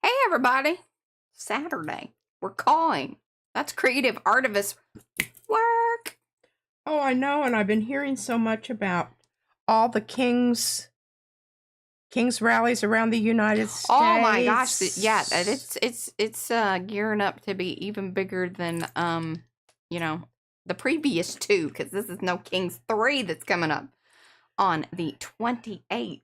Hey, everybody. Saturday. We're calling. That's Creative Artivists Work. Oh, I know, and I've been hearing so much about all the King's rallies around the United States. Oh my gosh. Yeah, it's gearing up to be even bigger than the previous two, because this is no King's 3 that's coming up on the 28th.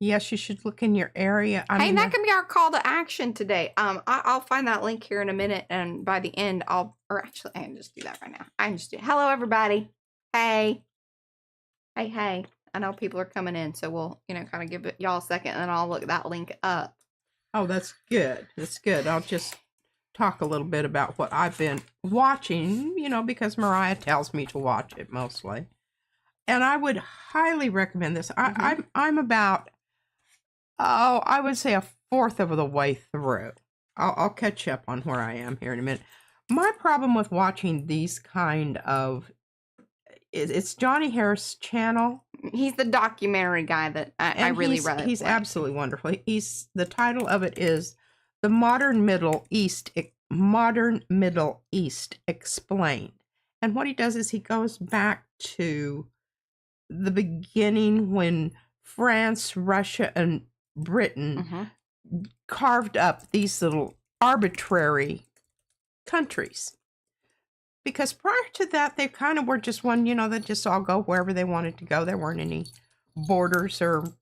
Yes, you should look in your area. Hey, that can be our call to action today. I'll find that link here in a minute, and by the end, I can just do that right now. I can just do, hello, everybody. Hey. Hey. I know people are coming in, so we'll, kind of give y'all a second, and then I'll look that link up. Oh, that's good. That's good. I'll just talk a little bit about what I've been watching, because Mariah tells me to watch it mostly. And I would highly recommend this. I'm about... Oh, I would say a fourth of the way through. I'll catch up on where I am here in a minute. My problem with watching these kind of... It's Johnny Harris' channel. He's the documentary guy that I really like. He's absolutely wonderful. The title of it is The Modern Middle East Explained. And what he does is he goes back to the beginning when France, Russia, and Britain carved up these little arbitrary countries. Because prior to that, they kind of were just one, they'd just all go wherever they wanted to go. There weren't any borders or,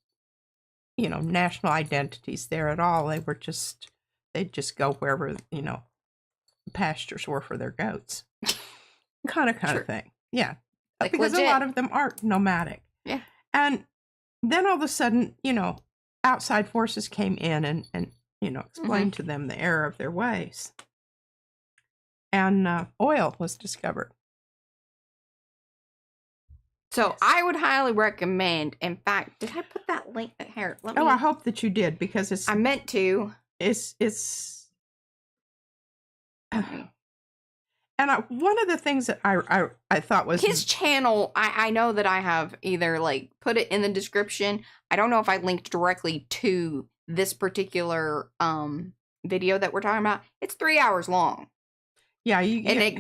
national identities there at all. They'd just go wherever, pastures were for their goats. kind of thing. Yeah. Like because legit. A lot of them are nomadic. Yeah. And then all of a sudden, outside forces came in and explained to them the error of their ways. And oil was discovered. So yes. I would highly recommend. In fact, did I put that link here? I hope that you did, because it's... I meant to. It's... And one of the things that I thought was... His channel, I know that I have either, put it in the description. I don't know if I linked directly to this particular video that we're talking about. It's 3 hours long. Yeah,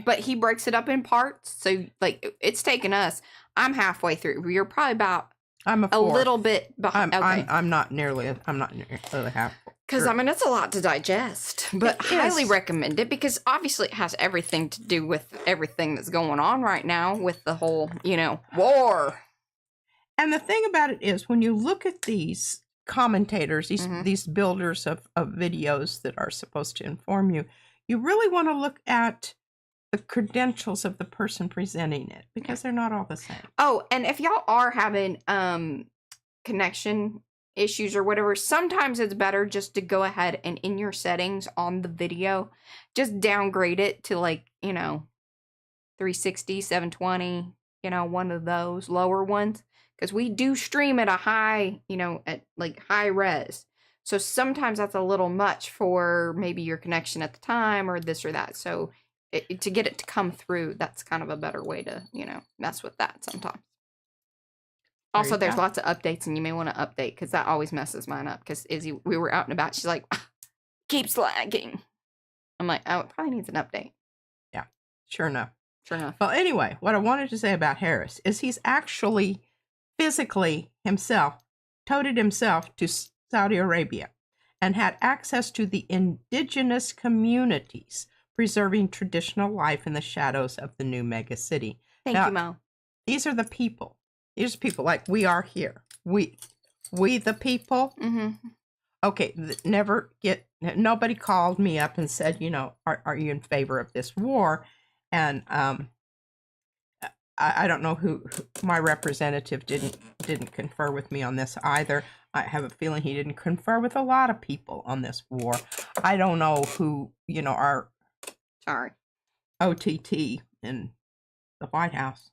but he breaks it up in parts. So, it's taken us... I'm halfway through. You're probably about... I'm a little bit behind. I'm not nearly half. Because, it's a lot to digest. But highly recommend it, because obviously it has everything to do with everything that's going on right now with the whole, war. And the thing about it is, when you look at these commentators, these builders of videos that are supposed to inform you, you really want to look at the credentials of the person presenting it, because they're not all the same. Oh, and if y'all are having connection issues or whatever, sometimes it's better just to go ahead and in your settings on the video, just downgrade it to 360, 720, one of those lower ones, because we do stream at a high, at high res. So sometimes that's a little much for maybe your connection at the time or this or that. So to get it to come through, that's kind of a better way to, mess with that sometimes. Also, there's lots of updates, and you may want to update, because that always messes mine up. Because Izzy, we were out and about, she's like, keeps lagging. I'm like, oh, it probably needs an update. Yeah, sure enough. Well, anyway, what I wanted to say about Harris is he's actually physically toted himself to Saudi Arabia and had access to the indigenous communities preserving traditional life in the shadows of the new mega city. Thank you, Mo. These are the people. These are people like we are here. We the people. Okay, nobody called me up and said, are you in favor of this war? And I don't know who my representative didn't confer with me on this either. I have a feeling he didn't confer with a lot of people on this war. I don't know who, our OTT in the White House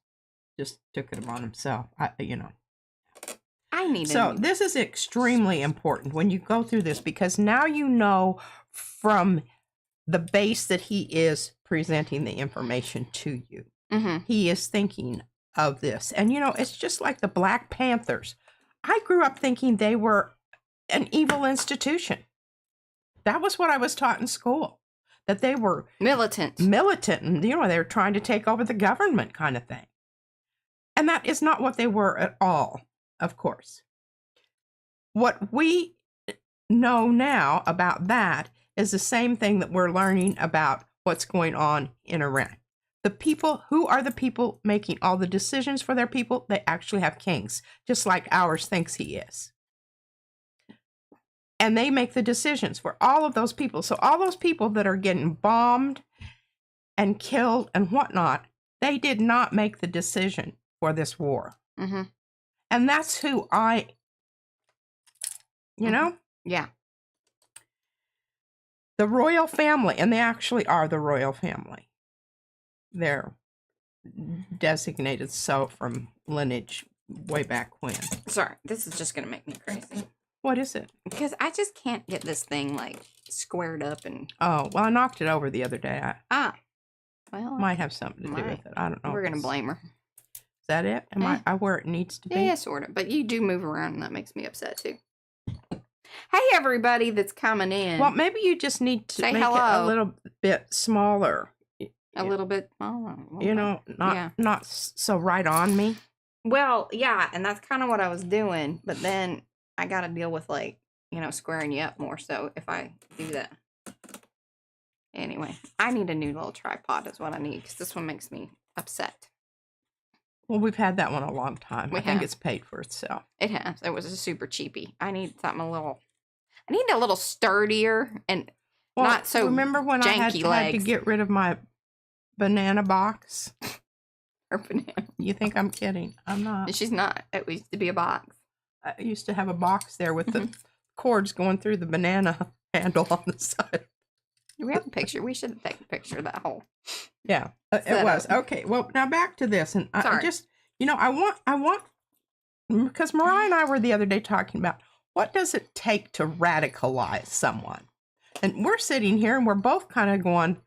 just took it upon himself. This is extremely important when you go through this, because now from the base that he is presenting the information to you. He is thinking of this. And, it's just like the Black Panthers. I grew up thinking they were an evil institution. That was what I was taught in school, that they were militant, and, they were trying to take over the government kind of thing. And that is not what they were at all, of course. What we know now about that is the same thing that we're learning about what's going on in Iran. The people, who are the people making all the decisions for their people? They actually have kings, just like ours thinks he is. And they make the decisions for all of those people. So all those people that are getting bombed and killed and whatnot, they did not make the decision for this war. Mm-hmm. And that's who you know? Yeah. The royal family, and they actually are the royal family. They're designated so from lineage way back when. Sorry, this is just going to make me crazy. What is it? Because I just can't get this thing, like, squared up and... Oh, well, I knocked it over the other day. Well... Might have something to do with it. I don't know. We're going to blame her. Is that it? Am I where it needs to be? Yeah, sort of. But you do move around, and that makes me upset, too. Hey, everybody that's coming in. Well, maybe you just need to say make hello. It a little bit smaller. A little bit smaller. Not so right on me. Well, yeah, and that's kind of what I was doing. But then I got to deal with, like, squaring you up more. So if I do that. Anyway, I need a new little tripod is what I need. Because this one makes me upset. Well, we've had that one a long time. I think it's paid for itself. It has. It was a super cheapie. I need something I need a little sturdier and not so remember when I had to get rid of my banana box? Her banana. You think I'm kidding? I'm not. She's not. It used to be a box. I used to have a box there with the cords going through the banana handle on the side. Do we have a picture? We should take a picture of that hole. Yeah, it was. Okay, well, now back to this. And I just, I want, because Mariah and I were the other day talking about what does it take to radicalize someone? And we're sitting here and we're both kind of going,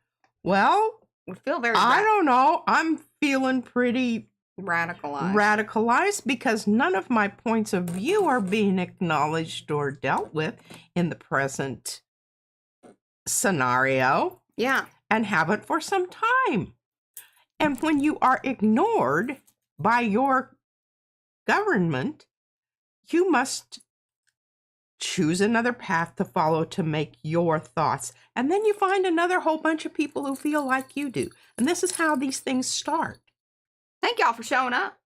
well, we feel very, I don't know. I'm feeling pretty radicalized because none of my points of view are being acknowledged or dealt with in the present scenario. Yeah. And haven't for some time. And when you are ignored by your government, you must choose another path to follow to make your thoughts. And then you find another whole bunch of people who feel like you do. And this is how these things start. Thank y'all for showing up.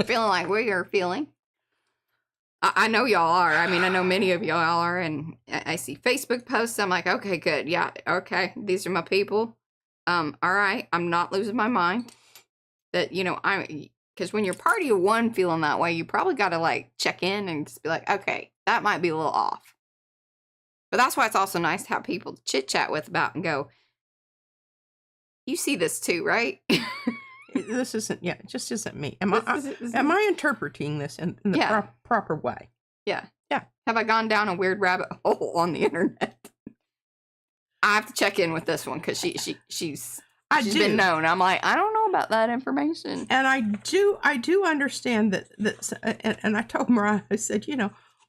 Feeling like we are feeling. I know y'all are. I mean, I know many of y'all are, and I see Facebook posts. I'm like, okay, good. Yeah, okay. These are my people. All right. I'm not losing my mind. That, because when you're party of one feeling that way, you probably got to, like, check in and just be like, okay, that might be a little off. But that's why it's also nice to have people to chit-chat with about and go, you see this too, right? This isn't, it just isn't me. Am I interpreting this in the proper way? Yeah. Yeah. Have I gone down a weird rabbit hole on the internet? I have to check in with this one because she's been known. I'm like, I don't know about that information. And I do understand that and I told Mariah, I said,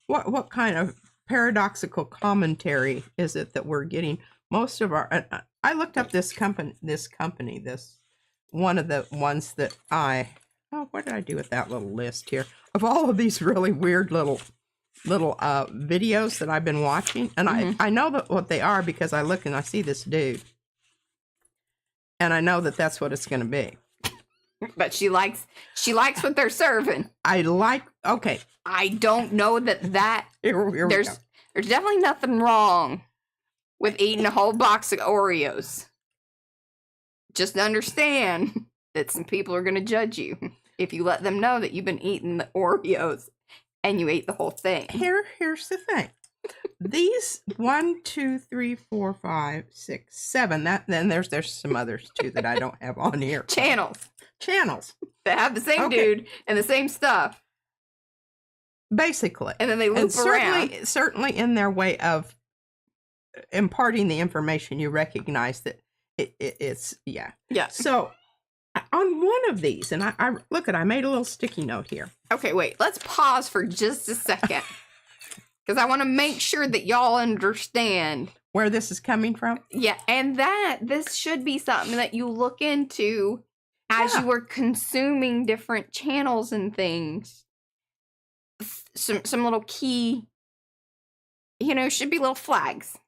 what kind of paradoxical commentary is it that we're getting? Most of our, I looked up this company, one of the ones that what did I do with that little list here of all of these really weird little videos that I've been watching, and I know what they are because I look and I see this dude, and I know that that's what it's going to be. But she likes what they're serving. Okay. I don't know that here there's definitely nothing wrong with eating a whole box of Oreos. Just understand that some people are going to judge you if you let them know that you've been eating the Oreos and you ate the whole thing. Here's the thing. These 1, 2, 3, 4, 5, 6, 7. Then there's some others too that I don't have on here. Channels that have the same dude and the same stuff, basically. And then they loop around. Certainly, in their way of imparting the information, you recognize that it's. So on one of these, and I made a little sticky note here. Okay, wait. Let's pause for just a second. because I want to make sure that y'all understand where this is coming from. Yeah, and that this should be something that you look into as you are consuming different channels and things. Some little key, should be little flags.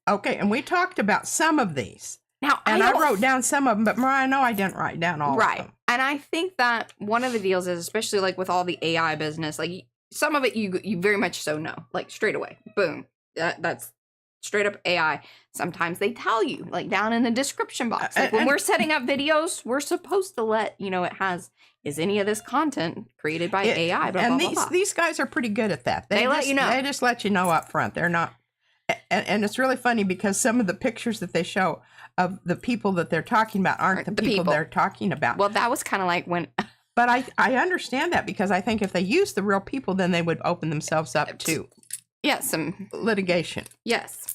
Okay, and we talked about some of these. Now, I wrote down some of them, but Mariah, no, I didn't write down all of them. And I think that one of the deals is, especially like with all the AI business, like some of it you very much so know, like straight away, boom, that's straight up AI. Sometimes they tell you, like down in the description box, like when we're setting up videos, we're supposed to let is any of this content created by AI? Blah, and blah, blah, blah. These guys are pretty good at that. They let you know. They just let you know up front. They're not, and it's really funny because some of the pictures that they show of the people that they're talking about aren't the people they're talking about. Well, that was kind of like when. But I understand that, because I think if they use the real people, then they would open themselves up to some litigation. Yes.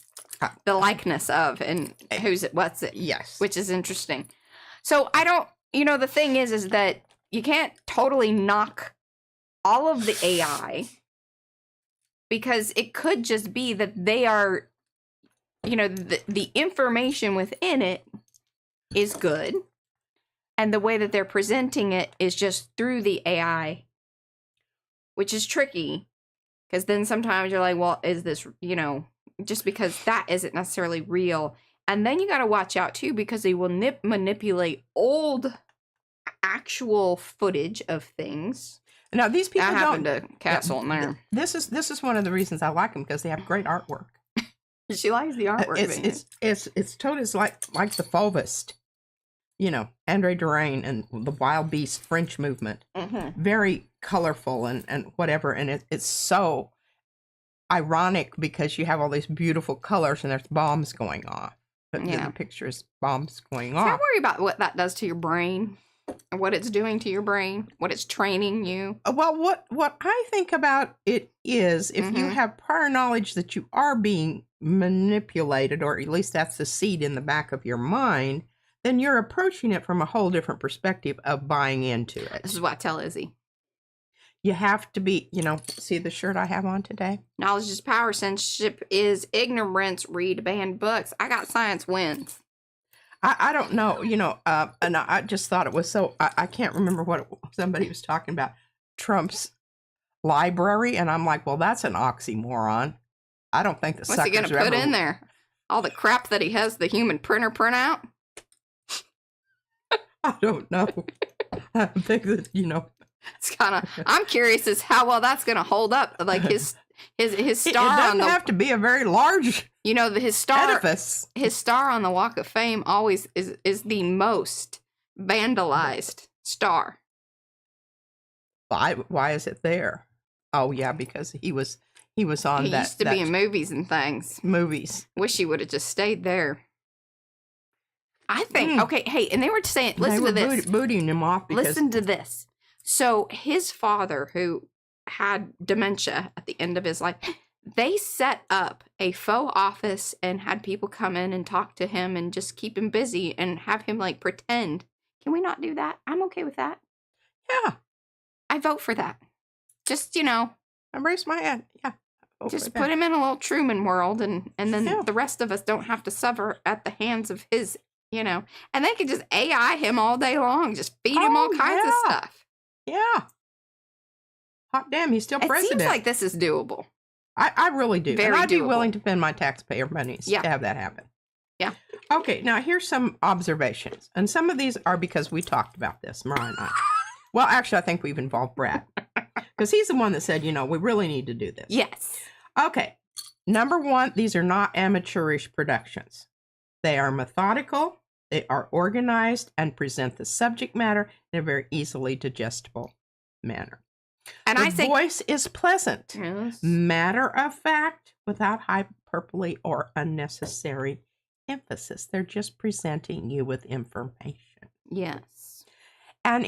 The likeness of, and who's it, what's it. Yes. Which is interesting. So I don't, the thing is that you can't totally knock all of the AI, because it could just be that they are, the information within it is good. And the way that they're presenting it is just through the AI, which is tricky. Because then sometimes you're like, well, is this, just because that isn't necessarily real. And then you got to watch out, too, because they will manipulate old actual footage of things. Now, these people that happened to Castle in there. This is one of the reasons I like them, because they have great artwork. She likes the artwork. It's totally like the Fauvist. Andre Derain and the Wild Beast French movement. Mm-hmm. Very colorful and whatever. And it's so ironic because you have all these beautiful colors and there's bombs going off. But the picture is bombs going off. I worry about what that does to your brain, and what it's doing to your brain, what it's training you. Well, what I think about it is, if you have prior knowledge that you are being manipulated, or at least that's the seed in the back of your mind, then you're approaching it from a whole different perspective of buying into it. This is what I tell Izzy. You have to be, see the shirt I have on today? Knowledge is power, censorship is ignorance, read banned books. I got science wins. I don't know, and I just thought it was so, I can't remember what somebody was talking about, Trump's library, and I'm like, well, that's an oxymoron. I don't think the What's he going to put in there? All the crap that he has the human printer print out? I don't know. I think that, It's kind of, I'm curious as how well that's going to hold up. Like his star it doesn't have to be a very large his star edifice. His star on the Walk of Fame always is the most vandalized star. Why is it there? Oh yeah, because he was on he used to be in movies and things. Movies. Wish he would have just stayed there. I think okay. Hey, and they were saying, listen to this. Booting him off. Listen to this. So his father, who had dementia at the end of his life, they set up a faux office and had people come in and talk to him and just keep him busy and have him like pretend. Can we not do that? I'm okay with that. Yeah. I vote for that. Just, I raise my hand. Yeah. Just put him in a little Truman world, and then the rest of us don't have to suffer at the hands of his, and they could just AI him all day long, just feed him all kinds of stuff. Yeah. Hot damn, he's still president. It seems like this is doable. I really do. Very and I'd doable. be willing to spend my taxpayer money to have that happen. Yeah. Okay, now here's some observations. And some of these are because we talked about this, Mariah and I. Well, actually, I think we've involved Brad. Because he's the one that said, we really need to do this. Yes. Okay. Number one, these are not amateurish productions. They are methodical, they are organized, and present the subject matter in a very easily digestible manner. And the voice is pleasant, yes. Matter of fact, without hyperbole or unnecessary emphasis. They're just presenting you with information. Yes. And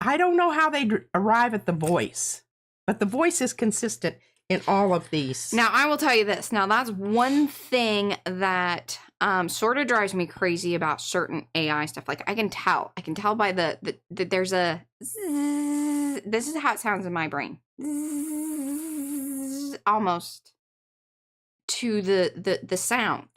I don't know how they arrive at the voice, but the voice is consistent in all of these. Now, I will tell you this. Now, that's one thing that sort of drives me crazy about certain AI stuff. Like, I can tell by the there's a zzz, this is how it sounds in my brain. Zzz, almost to the sound.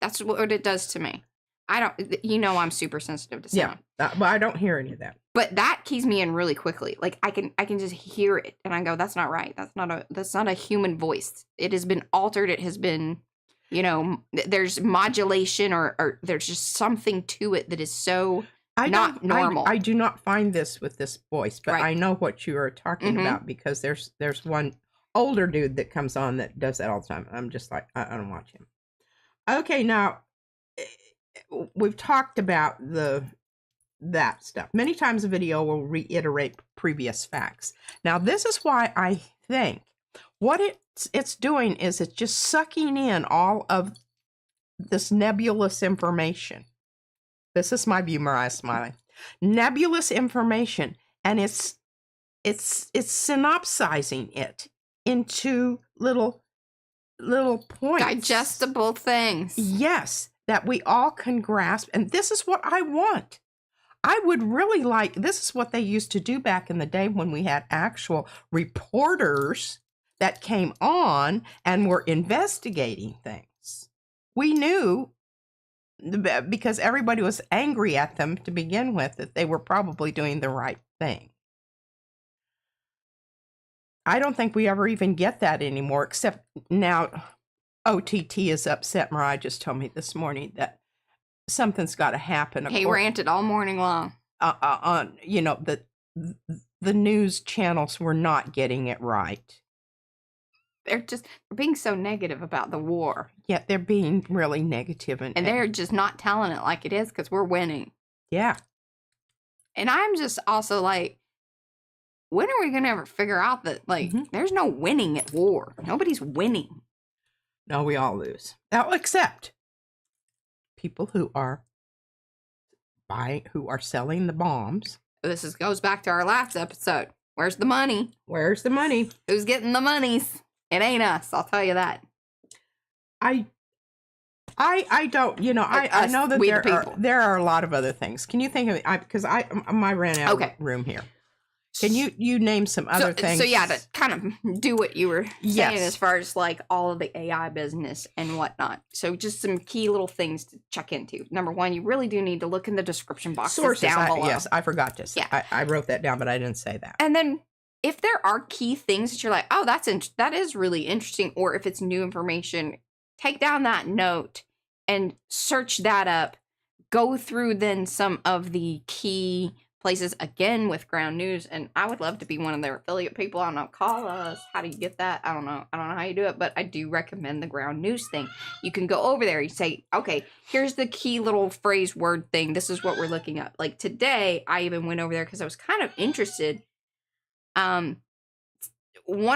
That's what it does to me. I don't, I'm super sensitive to sound. Yeah, but I don't hear any of that. But that keys me in really quickly. Like I can just hear it, and I go, "That's not right. That's not a human voice. It has been altered. It has been, there's modulation or there's just something to it that is so not normal." I do not find this with this voice, but Right. I know what you are talking about because there's one older dude that comes on that does that all the time. I'm just like, I don't watch him. Okay, now we've talked about that stuff. Many times a video will reiterate previous facts. Now, this is why I think what it's doing is it's just sucking in all of this nebulous information. This is my view, Mariah smiling. Nebulous information, and it's synopsizing it into little points. Digestible things. Yes, that we all can grasp. And this is what I want. I would really like, this is what they used to do back in the day when we had actual reporters that came on and were investigating things. We knew, because everybody was angry at them to begin with, that they were probably doing the right thing. I don't think we ever even get that anymore, except now OTT is upset. Mariah just told me this morning that something's got to happen. He ranted all morning long. On, the news channels were not getting it right. They're being so negative about the war. Yeah, they're being really negative. And they're just not telling it like it is because we're winning. Yeah. And I'm just also like, when are we going to ever figure out that, like, there's no winning at war? Nobody's winning. No, we all lose. Now, except people who are selling the bombs. This goes back to our last episode. Where's the money? Where's the money? Who's getting the monies? It ain't us. I'll tell you that. I don't. I know that there are a lot of other things. Can you think of it? Because I ran out of room here. Can you name some other things? So yeah, to kind of do what you were saying as far as like all of the AI business and whatnot. So just some key little things to check into. Number one, you really do need to look in the description boxes Sources down below. Yes, I forgot to say. Yeah. I wrote that down, but I didn't say that. And then if there are key things that you're like, oh, that is really interesting, or if it's new information, take down that note and search that up. Go through then some of the key places again with Ground News, and I would love to be one of their affiliate people. I don't know, call us. How do you get that? I don't know how you do it, but I do recommend the Ground News thing. You can go over there, you say, okay, here's the key little phrase word thing. This is what we're looking at. Like today, I even went over there because I was kind of interested. One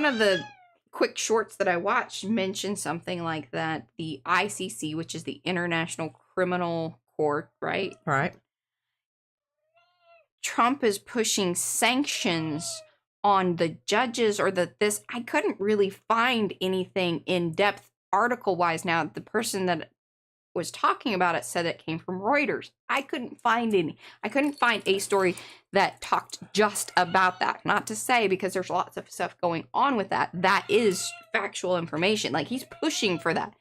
of the quick shorts that I watched mentioned something like that the ICC, which is the International Criminal Court, right? Right. Trump is pushing sanctions on the judges I couldn't really find anything in depth article wise. Now, the person that was talking about it said it came from Reuters. I couldn't find any. I couldn't find a story that talked just about that. Not to say, because there's lots of stuff going on with that. That is factual information. Like, he's pushing for that.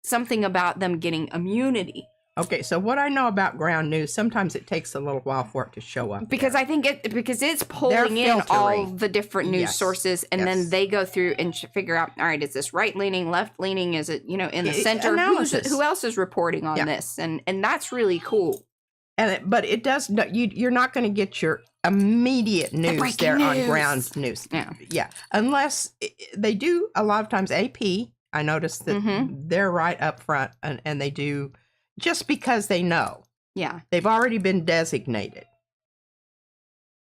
Something about them getting immunity. Okay, so what I know about Ground News, sometimes it takes a little while for it to show up. Because I think because it's pulling in all the different news sources, and then they go through and figure out, all right, is this right-leaning, left-leaning? Is it, in the center? Who else is reporting on this? And that's really cool. But it does, you're not going to get your immediate news there on Ground News. Yeah. Unless they do, a lot of times, AP, I noticed that they're right up front, and they do, just because they know. Yeah. They've already been designated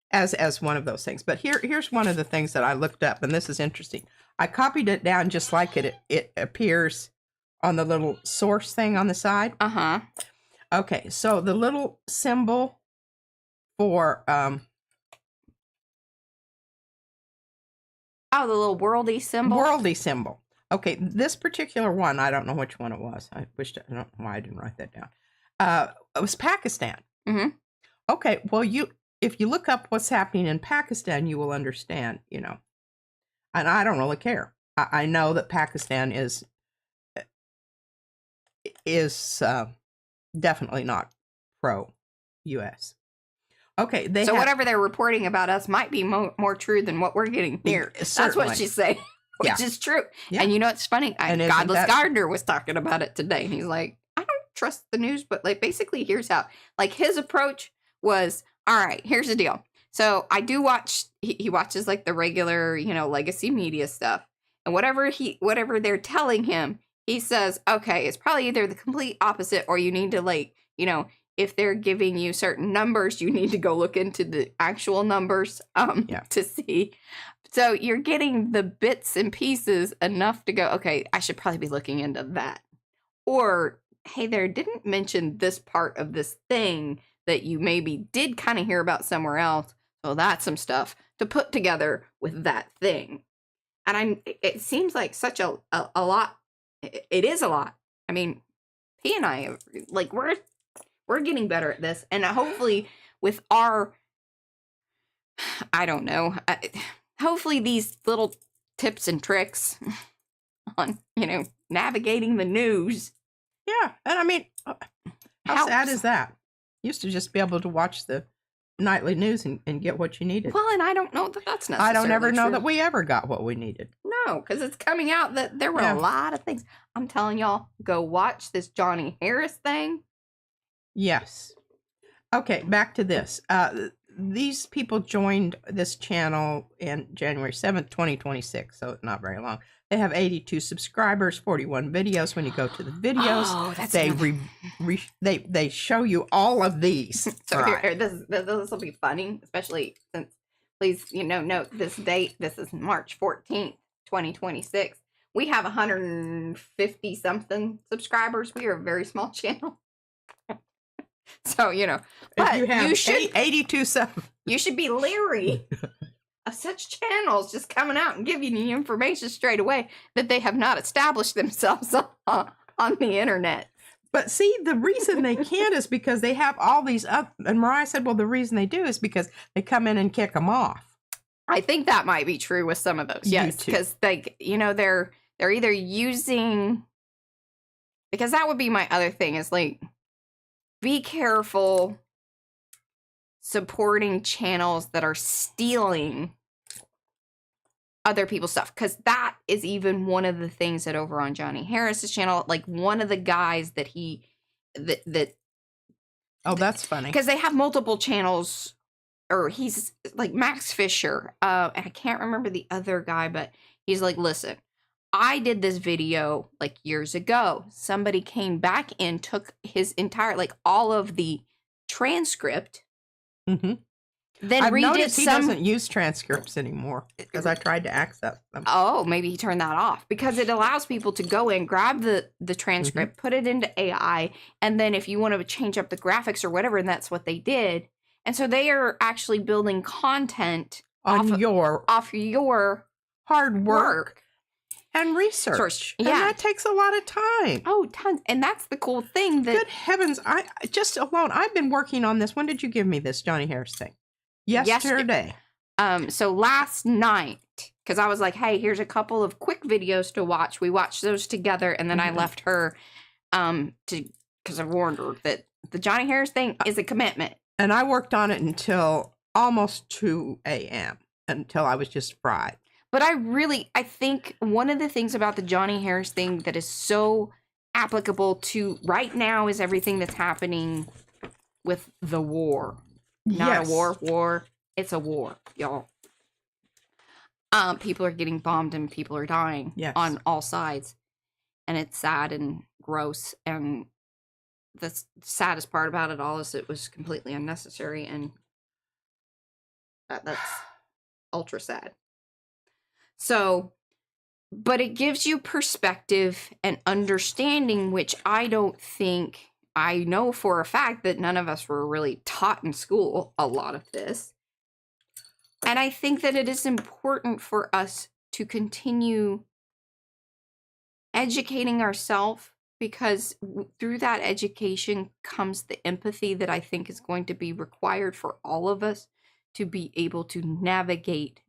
as one of those things. But here's one of the things that I looked up, and this is interesting. I copied it down just like it appears on the little source thing on the side. Uh-huh. Okay, so the little symbol for the little worldy symbol. Worldy symbol. Okay, this particular one, I don't know which one it was. I don't know why I didn't write that down. It was Pakistan. Mm-hmm. Okay, well, if you look up what's happening in Pakistan, you will understand, And I don't really care. I know that Pakistan is definitely not pro-U.S. Okay, they So have whatever they're reporting about us might be more true than what we're getting here. That's certainly. what she's saying, which Yeah. is true. Yeah. And you know what's funny? And isn't Godless that- Gardner was talking about it today, and he's like, I don't trust the news, but like basically here's how. Like his approach was, all right, here's the deal. So I do watch. He watches like the regular, you know, legacy media stuff, and whatever they're telling him, he says, okay, it's probably either the complete opposite, or you need to like, you know, if they're giving you certain numbers, you need to go look into the actual numbers to see. So you're getting the bits and pieces enough to go, okay, I should probably be looking into that. Or, hey, there didn't mention this part of this thing that you maybe did kind of hear about somewhere else. So that's some stuff to put together with that thing. And it seems like such a lot. It is a lot. I mean, he and I, like, we're getting better at this. And hopefully with our, I don't know, hopefully these little tips and tricks on, you know, navigating the news. Yeah. And I mean, how helps. sad is that? Used to just be able to watch the nightly news and get what you needed. Well, and I don't know that that's necessarily I don't ever know true. that we ever got what we needed. No, because it's coming out that there were a lot of things. I'm telling y'all, go watch this Johnny Harris thing. Yes. Okay, back to this. These people joined this channel in January 7th, 2026, so not very long. They have 82 subscribers, 41 videos. When you go to the videos, they show you all of these. So right. here, this will be funny, especially since, please, you know, note this date. This is March 14th, 2026. We have 150 something subscribers. We are a very small channel. So, you know, but if you have 82 you should be leery of such channels just coming out and giving you information straight away that they have not established themselves on the internet. But see, the reason they can't is because they have all these up. And Mariah said, well, the reason they do is because they come in and kick them off. I think that might be true with some of those. Yes, because they, you know, they're either using, because that would be my other thing is like, be careful supporting channels that are stealing other people's stuff, because that is even one of the things that over on Johnny Harris's channel, like one of the guys that oh, that's funny, because they have multiple channels, or he's like Max Fisher, and I can't remember the other guy, but he's like, listen, I did this video like years ago. Somebody came back and took his entire, like all of the transcript. Mm-hmm. Then I've redid noticed he doesn't use transcripts anymore because I tried to access them. Oh, maybe he turned that off because it allows people to go in, grab the transcript, put it into AI, and then if you want to change up the graphics or whatever, and that's what they did. And so they are actually building content on your hard work. And research. Yeah. And that takes a lot of time. Oh, tons. And that's the cool thing. That good heavens. I've been working on this. When did you give me this Johnny Harris thing? Yesterday. So last night, because I was like, hey, here's a couple of quick videos to watch. We watched those together, and then I left her because I warned her that the Johnny Harris thing is a commitment. And I worked on it until almost 2 a.m. until I was just fried. But I think one of the things about the Johnny Harris thing that is so applicable to right now is everything that's happening with the war. Not a war. It's a war, y'all. People are getting bombed and people are dying on all sides. And it's sad and gross. And the saddest part about it all is it was completely unnecessary. And that's ultra sad. So, but it gives you perspective and understanding, which I know for a fact that none of us were really taught in school a lot of this. And I think that it is important for us to continue educating ourselves, because through that education comes the empathy that I think is going to be required for all of us to be able to navigate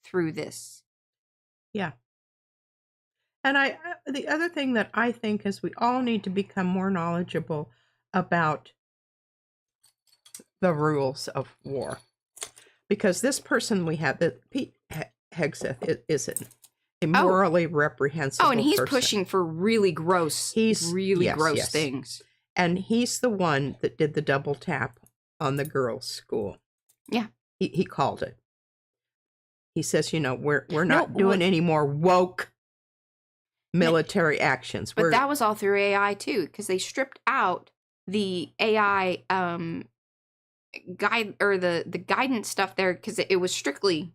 through this. Yeah. And the other thing that I think is we all need to become more knowledgeable about the rules of war. Because this person we have, that Pete Hegseth, is a morally reprehensible and he's person. pushing for really gross things. And he's the one that did the double tap on the girls' school. Yeah. He called it. He says, we're not doing any more woke military actions. But that was all through AI too, because they stripped out the AI guide or the guidance stuff there because it was strictly,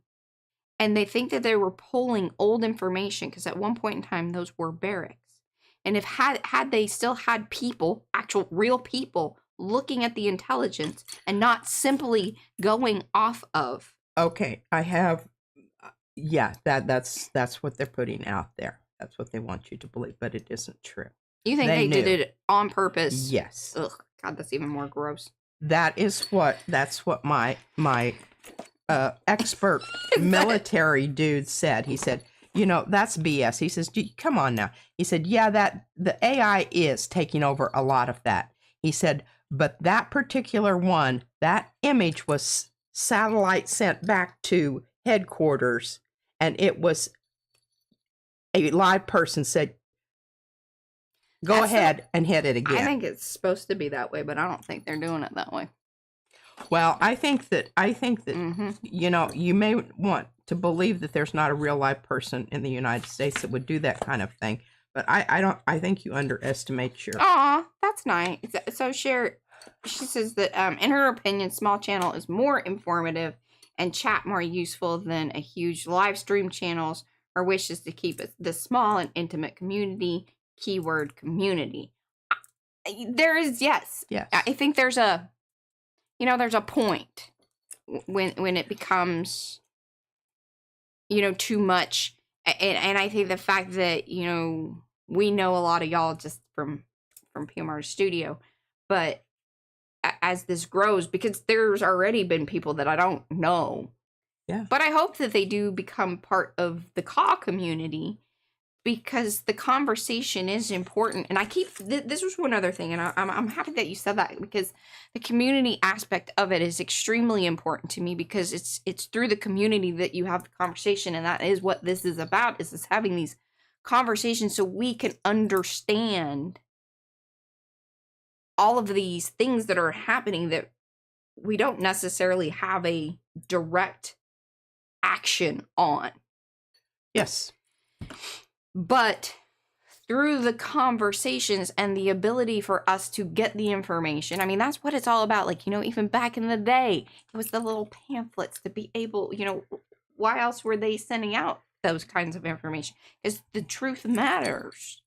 and they think that they were pulling old information because at one point in time those were barracks, and if had they still had people, actual real people looking at the intelligence and not simply going off of. Okay, I have, that's what they're putting out there. That's what they want you to believe, but it isn't true. You think they did it on purpose? Yes. Ugh, God, that's even more gross. That's what my expert military dude said. He said, that's BS. He says, come on now. He said, yeah, that the AI is taking over a lot of that. He said, but that particular one, that image was satellite sent back to headquarters, and it was a live person said, go ahead and hit it again. I think it's supposed to be that way, but I don't think they're doing it that way. Well, I think that you may want to believe that there's not a real live person in the United States that would do that kind of thing, but I think you underestimate your. Aw, that's nice. So she says that in her opinion, small channel is more informative and chat more useful than a huge live stream channels. Her wish is to keep it the small and intimate community. Keyword community. There is yes. I think there's a point when it becomes too much, and I think the fact that we know a lot of y'all just from PMR Studio, but as this grows, because there's already been people that I don't know, but I hope that they do become part of the CAW community, because the conversation is important. And I keep this was one other thing, and I'm happy that you said that, because the community aspect of it is extremely important to me, because it's through the community that you have the conversation, and that is what this is about, is having these conversations so we can understand all of these things that are happening that we don't necessarily have a direct action on. Yes. But through the conversations and the ability for us to get the information, I mean, that's what it's all about. Like, even back in the day, it was the little pamphlets to be able, why else were they sending out those kinds of information? Because the truth matters.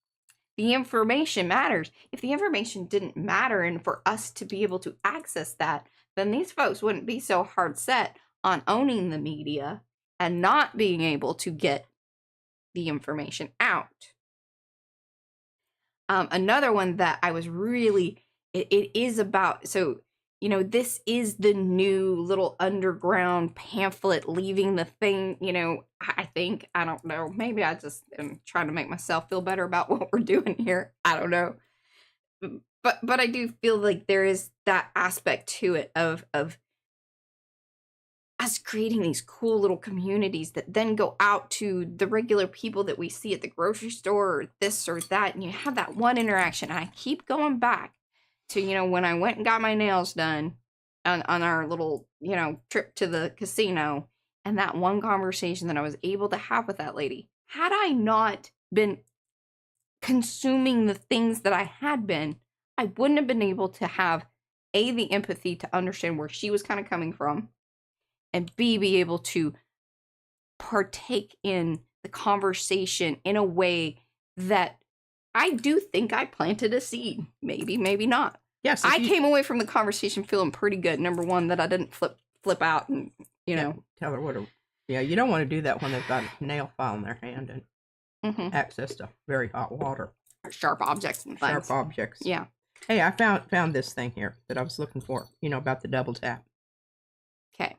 The information matters. If the information didn't matter and for us to be able to access that, then these folks wouldn't be so hard set on owning the media and not being able to get the information out. Another one that I was really, it is about, so, this is the new little underground pamphlet leaving the thing, I don't know, maybe I just am trying to make myself feel better about what we're doing here. I don't know. But I do feel like there is that aspect to it of us creating these cool little communities that then go out to the regular people that we see at the grocery store or this or that, and you have that one interaction. And I keep going back to, when I went and got my nails done on our little, trip to the casino, and that one conversation that I was able to have with that lady. Had I not been consuming the things that I had been, I wouldn't have been able to have the empathy to understand where she was kind of coming from, and B, be able to partake in the conversation in a way that I do think I planted a seed. Maybe, maybe not. Yes. I came away from the conversation feeling pretty good. Number one, that I didn't flip out and, tell her what you don't want to do that when they've got a nail file in their hand and access to very hot water. Sharp objects and things. Sharp objects. Yeah. Hey, I found this thing here that I was looking for, about the double tap. Okay.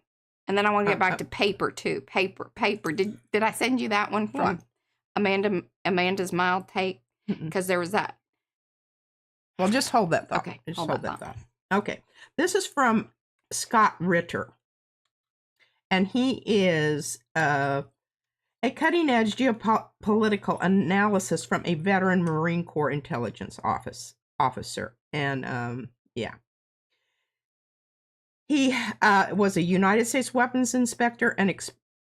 And then I want to get back to paper too. Paper. Did I send you that one from Amanda's mild take? Because there was that. Well, just hold that thought. Okay, just hold hold that that thought. Okay, this is from Scott Ritter, and he is a cutting-edge geopolitical analysis from a veteran Marine Corps intelligence officer, and yeah. He was a United States weapons inspector and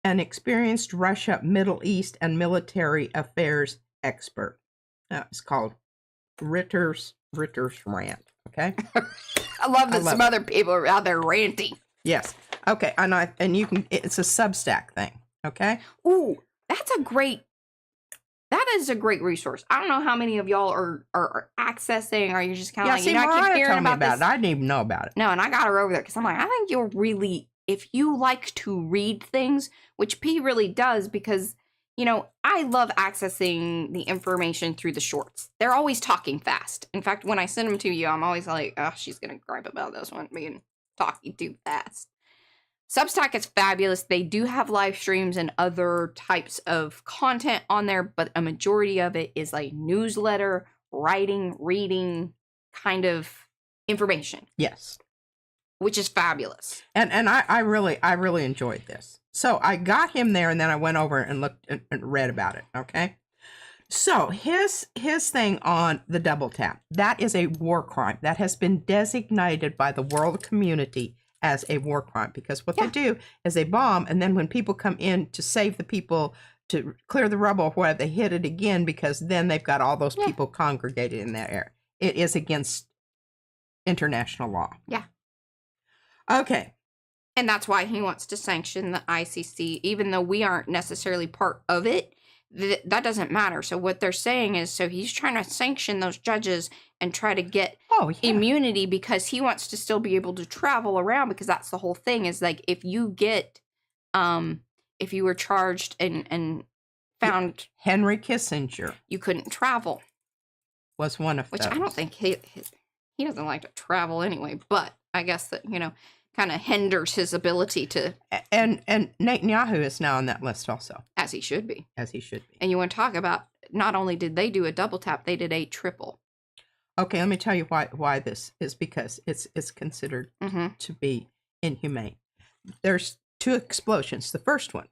an experienced Russia, Middle East, and military affairs expert. It's called Ritter's Rant. Okay. I love that some other people are out there ranting. Yes. Okay. And you can. It's a Substack thing. Okay. Ooh, that is a great resource. I don't know how many of y'all are accessing, or you're just kind of like, see, you know, I keep hearing about this. I didn't even know about it. No, and I got her over there because I'm like, I think you'll really, if you like to read things, which P really does, because, you know, I love accessing the information through the shorts. They're always talking fast. In fact, when I send them to you, I'm always like, oh, she's going to gripe about this one being talking too fast. Substack is fabulous. They do have live streams and other types of content on there, but a majority of it is like newsletter, writing, reading kind of information. Yes. Which is fabulous. And I really enjoyed this. So I got him there, and then I went over and looked and read about it. Okay. So his thing on the double tap, that is a war crime that has been designated by the world community as a war crime, because what they do is they bomb, and then when people come in to save the people, to clear the rubble or whatever, they hit it again, because then they've got all those people congregated in that area. It is against international law. Yeah. Okay. And that's why he wants to sanction the ICC, even though we aren't necessarily part of it. That doesn't matter. So what they're saying is, so he's trying to sanction those judges and try to get immunity, because he wants to still be able to travel around, because that's the whole thing, is like, if you get, if you were charged and found... Henry Kissinger. You couldn't travel. Was one of which those. I don't think he doesn't like to travel anyway, but I guess that, you know, kind of hinders his ability to... And Netanyahu is now on that list also. As he should be. As he should be. And you want to talk about, not only did they do a double tap, they did a triple. Okay, let me tell you why this is, because it's considered to be inhumane. There's 2 explosions. The first one.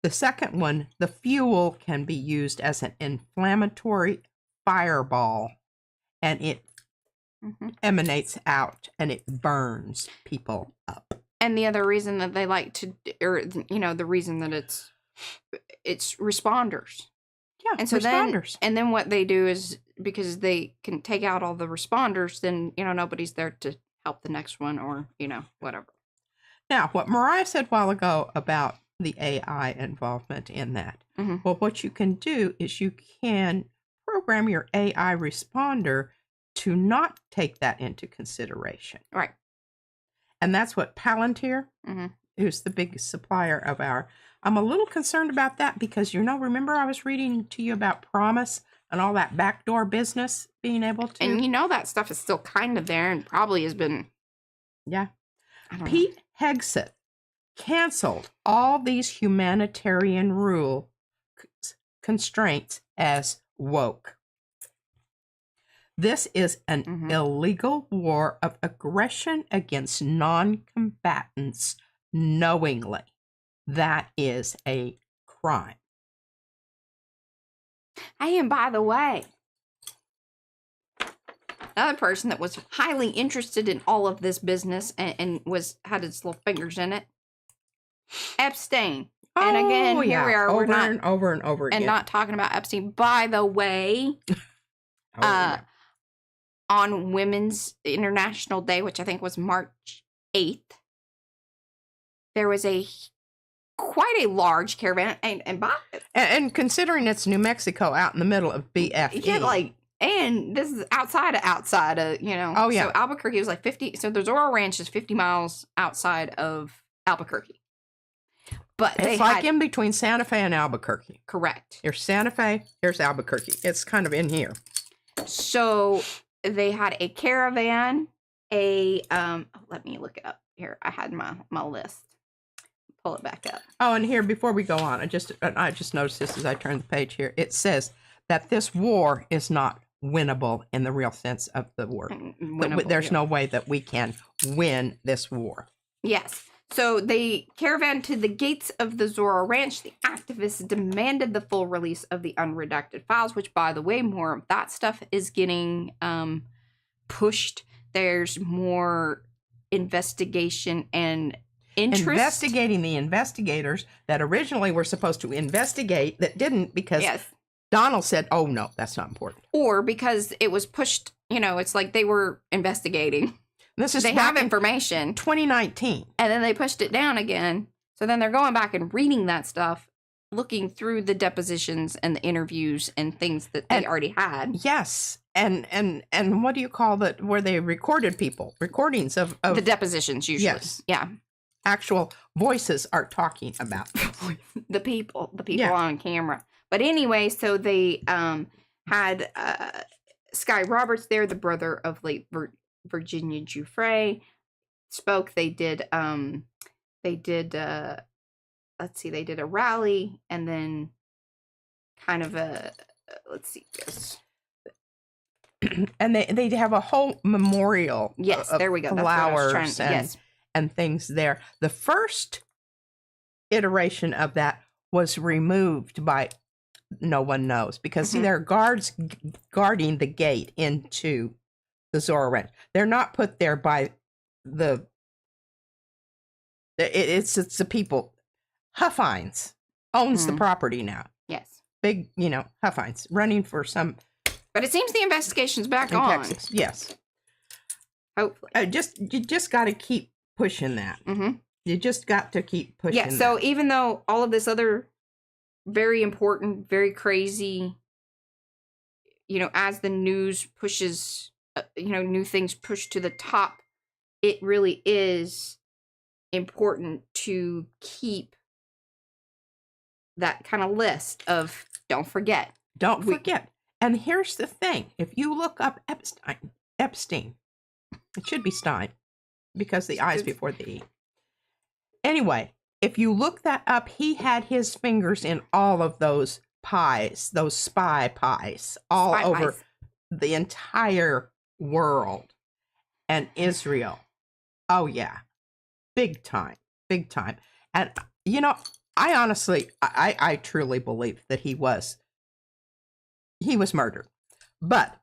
The second one, the fuel can be used as an inflammatory fireball, and it emanates out, and it burns people up. And the other reason that they like to, or, you know, the reason that it's responders. Yeah, and so responders. Then what they do is, because they can take out all the responders, then, you know, nobody's there to help the next one, or, you know, whatever. Now, what Mariah said a while ago about the AI involvement in that, well, what you can do is you can program your AI responder to not take that into consideration. Right. And that's what Palantir, who's the biggest supplier of our... I'm a little concerned about that, because, you know, remember I was reading to you about Promise and all that backdoor business being able to... And, you know, that stuff is still kind of there, and probably has been... Yeah. Pete Hegseth canceled all these humanitarian rule constraints as woke. This is an illegal war of aggression against non-combatants knowingly. That is a crime. Hey, and by the way, another person that was highly interested in all of this business and had its little fingers in it, Epstein. And again, here we are. Over we're not, and over and over again. And not talking about Epstein. By the way, on Women's International Day, which I think was March 8th, there was quite a large caravan, and considering it's New Mexico out in the middle of BFE. Yeah, and this is outside of, you know. Oh, yeah. So Albuquerque was like 50. So the Zorro Ranch is 50 miles outside of Albuquerque. But it's like in between Santa Fe and Albuquerque. Correct. Here's Santa Fe, here's Albuquerque. It's kind of in here. So they had a caravan, let me look it up here. I had my list. pull it back up. Oh, and here, before we go on, I just noticed this as I turn the page here. It says that this war is not winnable in the real sense of the word. There's no way that we can win this war. Yes. So they caravaned to the gates of the Zorro Ranch. The activists demanded the full release of the unredacted files, which, by the way, more of that stuff is getting pushed. There's more investigation and interest. Investigating the investigators that originally were supposed to investigate that didn't because Donald said, oh, no, that's not important. Or because it was pushed, it's like they were investigating. They have information. 2019. And then they pushed it down again. So then they're going back and reading that stuff, looking through the depositions and the interviews and things that they already had. Yes. And what do you call that where they recorded people? Recordings of the depositions usually. Yes. Yeah. Actual voices are talking about the people on camera. But anyway, so they had Sky Roberts there, the brother of late Virginia Giuffre, spoke. They did they did a rally and then kind of a and they have a whole memorial. Yes, there we go. Flowers and things there. The first iteration of that was removed by no one knows because see, there are guards guarding the gate into the Zorro Ranch. They're not put there by it's the people. Huffines owns the property now. Yes. Big, Huffines running for some. But it seems the investigation's back on. Texas. Yes. Hopefully. You just got to keep pushing that. You just got to keep pushing. Yeah. So even though all of this other very important, very crazy, as the news pushes, new things push to the top, it really is important to keep that kind of list of don't forget. Don't forget. And here's the thing. If you look up Epstein, it should be Stein because the I's before the E. Anyway, if you look that up, he had his fingers in all of those pies, those spy pies, all over the entire world and Israel. Oh, yeah. Big time. Big time. And, I honestly, I truly believe that he was murdered. But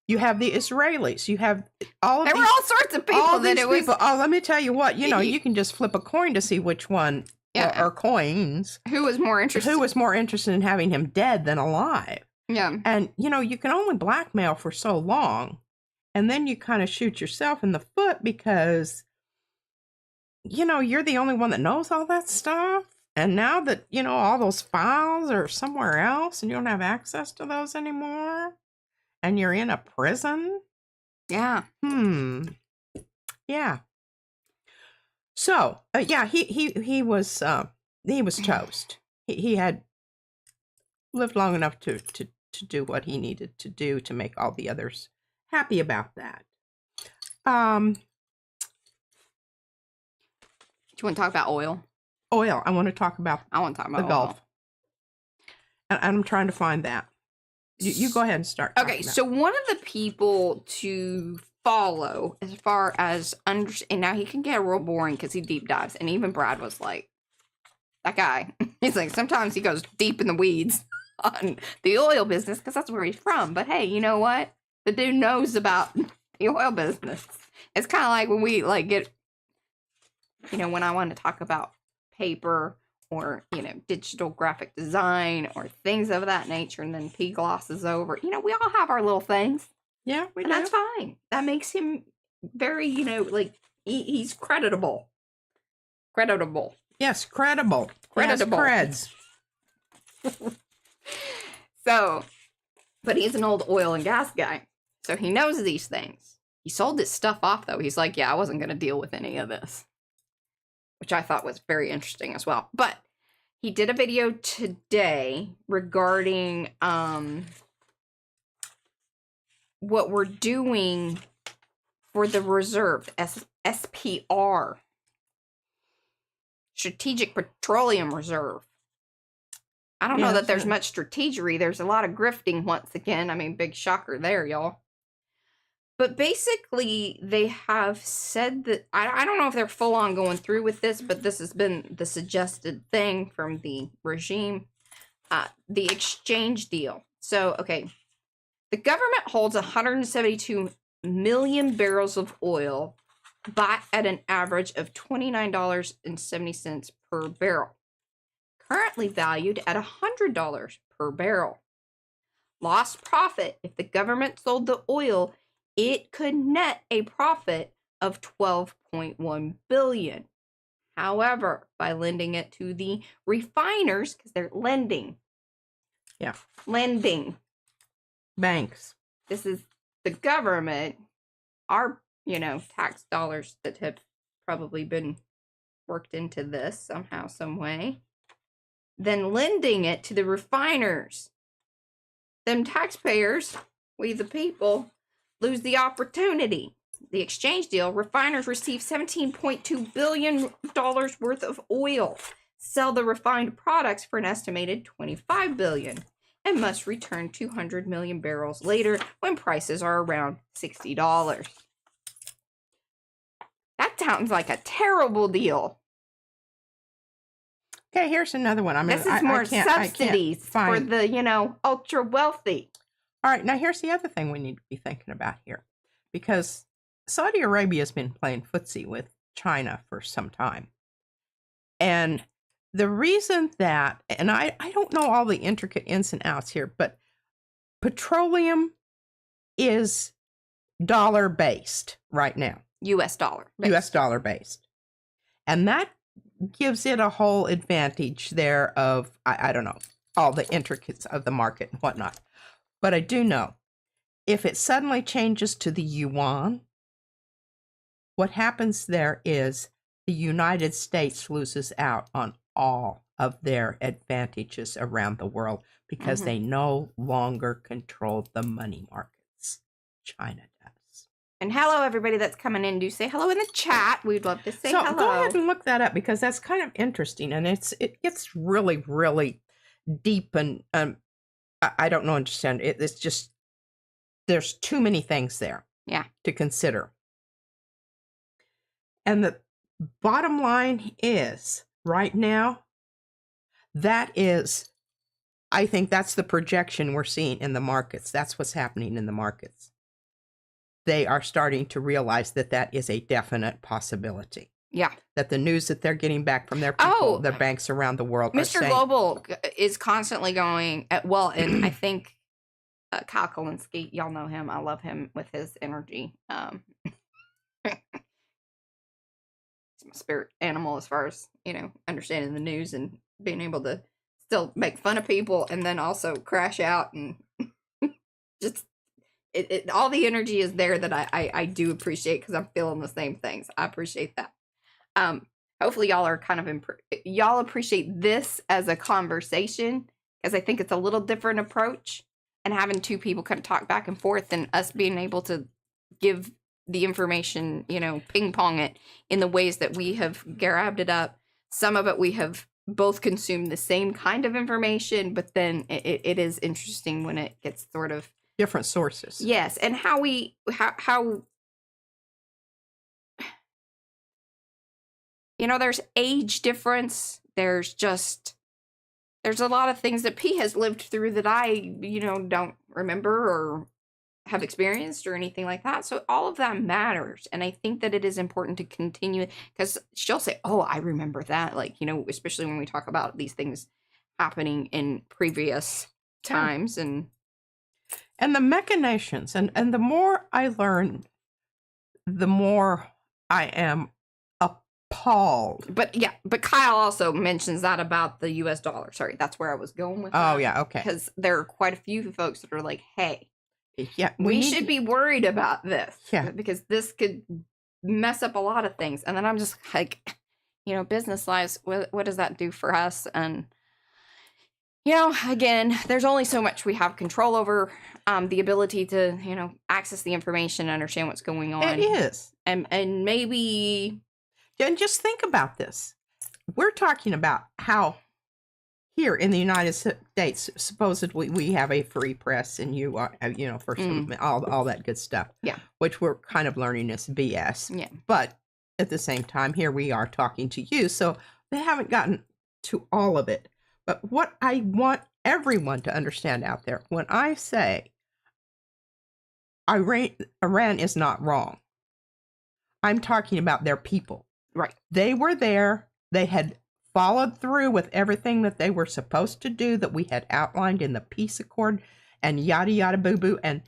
you have the Israelis. You have all of there were all sorts of people that it was. Oh, let me tell you what, you can just flip a coin to see which one or coins. Who was more interested? Who was more interested in having him dead than alive? Yeah. And, you can only blackmail for so long. And then you kind of shoot yourself in the foot because, you're the only one that knows all that stuff. And now that, all those files are somewhere else and you don't have access to those anymore and you're in a prison. Yeah. Yeah. So, he was toast. He had lived long enough to do what he needed to do to make all the others happy about that. Do you want to talk about oil? Oil. I want to talk about the Gulf. And I'm trying to find that. You go ahead and start. Okay, so one of the people to follow as far as and now he can get real boring because he deep dives, and even Brad was like, that guy, he's like, sometimes he goes deep in the weeds on the oil business because that's where he's from. But hey, you know what? The dude knows about the oil business. It's kind of like when we get, when I want to talk about paper or, digital graphic design or things of that nature, and then P glosses over. We all have our little things. Yeah, we do. And that's fine. That makes him very, he's creditable. Creditable. Yes, credible. Creditable. Yes, creds. So, but he's an old oil and gas guy. So he knows these things. He sold his stuff off, though. He's like, yeah, I wasn't going to deal with any of this. Which I thought was very interesting as well. But he did a video today regarding what we're doing for the reserve, SPR. Strategic Petroleum Reserve. I don't know that there's much strategery. There's a lot of grifting once again. I mean, big shocker there, y'all. But basically, they have said that, I don't know if they're full on going through with this, but this has been the suggested thing from the regime. The exchange deal. So, okay, the government holds 172 million barrels of oil, bought at an average of $29.70 per barrel, currently valued at $100 per barrel. Lost profit: if the government sold the oil, it could net a profit of $12.1 billion. However, by lending it to the refiners, because they're lending. Yeah. Lending. Banks. This is the government, our, tax dollars that have probably been worked into this somehow, some way. Then lending it to the refiners. Them taxpayers, we the people, lose the opportunity. The exchange deal: refiners receive $17.2 billion worth of oil, sell the refined products for an estimated $25 billion, and must return 200 million barrels later when prices are around $60. That sounds like a terrible deal. Okay, here's another one. I mean, this is more subsidies for the, ultra wealthy. All right, now here's the other thing we need to be thinking about here, because Saudi Arabia has been playing footsie with China for some time. And the reason that, and I don't know all the intricate ins and outs here, but petroleum is dollar-based right now. U.S. dollar. U.S. dollar-based. And that gives it a whole advantage there of, I don't know, all the intricacies of the market and whatnot. But I do know, if it suddenly changes to the yuan, what happens there is the United States loses out on all of their advantages around the world because they no longer control the money markets. China does. And hello, everybody that's coming in. Do say hello in the chat. We'd love to say hello. So go ahead and look that up, because that's kind of interesting, and it gets really, really deep, and I don't know, understand it. It's just, there's too many things there, to consider. And the bottom line is, right now, I think that's the projection we're seeing in the markets. That's what's happening in the markets. They are starting to realize that that is a definite possibility. Yeah. That the news that they're getting back from their people, their banks around the world, Mr. Global is constantly going at, and I think Kyle Kalinske, y'all know him. I love him with his energy. He's my spirit animal as far as, understanding the news and being able to still make fun of people and then also crash out and just all the energy is there that I do appreciate, because I'm feeling the same things. I appreciate that. Hopefully y'all are kind of y'all appreciate this as a conversation, because I think it's a little different approach, and having two people kind of talk back and forth and us being able to give the information, ping pong it in the ways that we have grabbed it up. Some of it we have both consumed the same kind of information, but then it is interesting when it gets sort of different sources. Yes, and how there's age difference. There's a lot of things that P has lived through that I, don't remember or have experienced or anything like that. So all of that matters. And I think that it is important to continue, because she'll say, oh, I remember that. Like, especially when we talk about these things happening in previous times and the machinations. And the more I learn, the more I am appalled. But Kyle also mentions that about the US dollar. Sorry, that's where I was going with that. Oh, yeah, okay. Because there are quite a few folks that are like, hey, we should be worried about this. Yeah. Because this could mess up a lot of things. And then I'm just like, business-wise, what does that do for us? And, again, there's only so much we have control over. The ability to, access the information and understand what's going on. It is. And maybe... And just think about this. we're talking about how here in the United States, supposedly we have a free press, and you are, for some, all that good stuff. Yeah. Which we're kind of learning is BS. Yeah. But at the same time, here we are talking to you, so they haven't gotten to all of it. But what I want everyone to understand out there, when I say Iran is not wrong, I'm talking about their people. Right. They were there. They had followed through with everything that they were supposed to do that we had outlined in the peace accord and yada, yada, boo, boo. And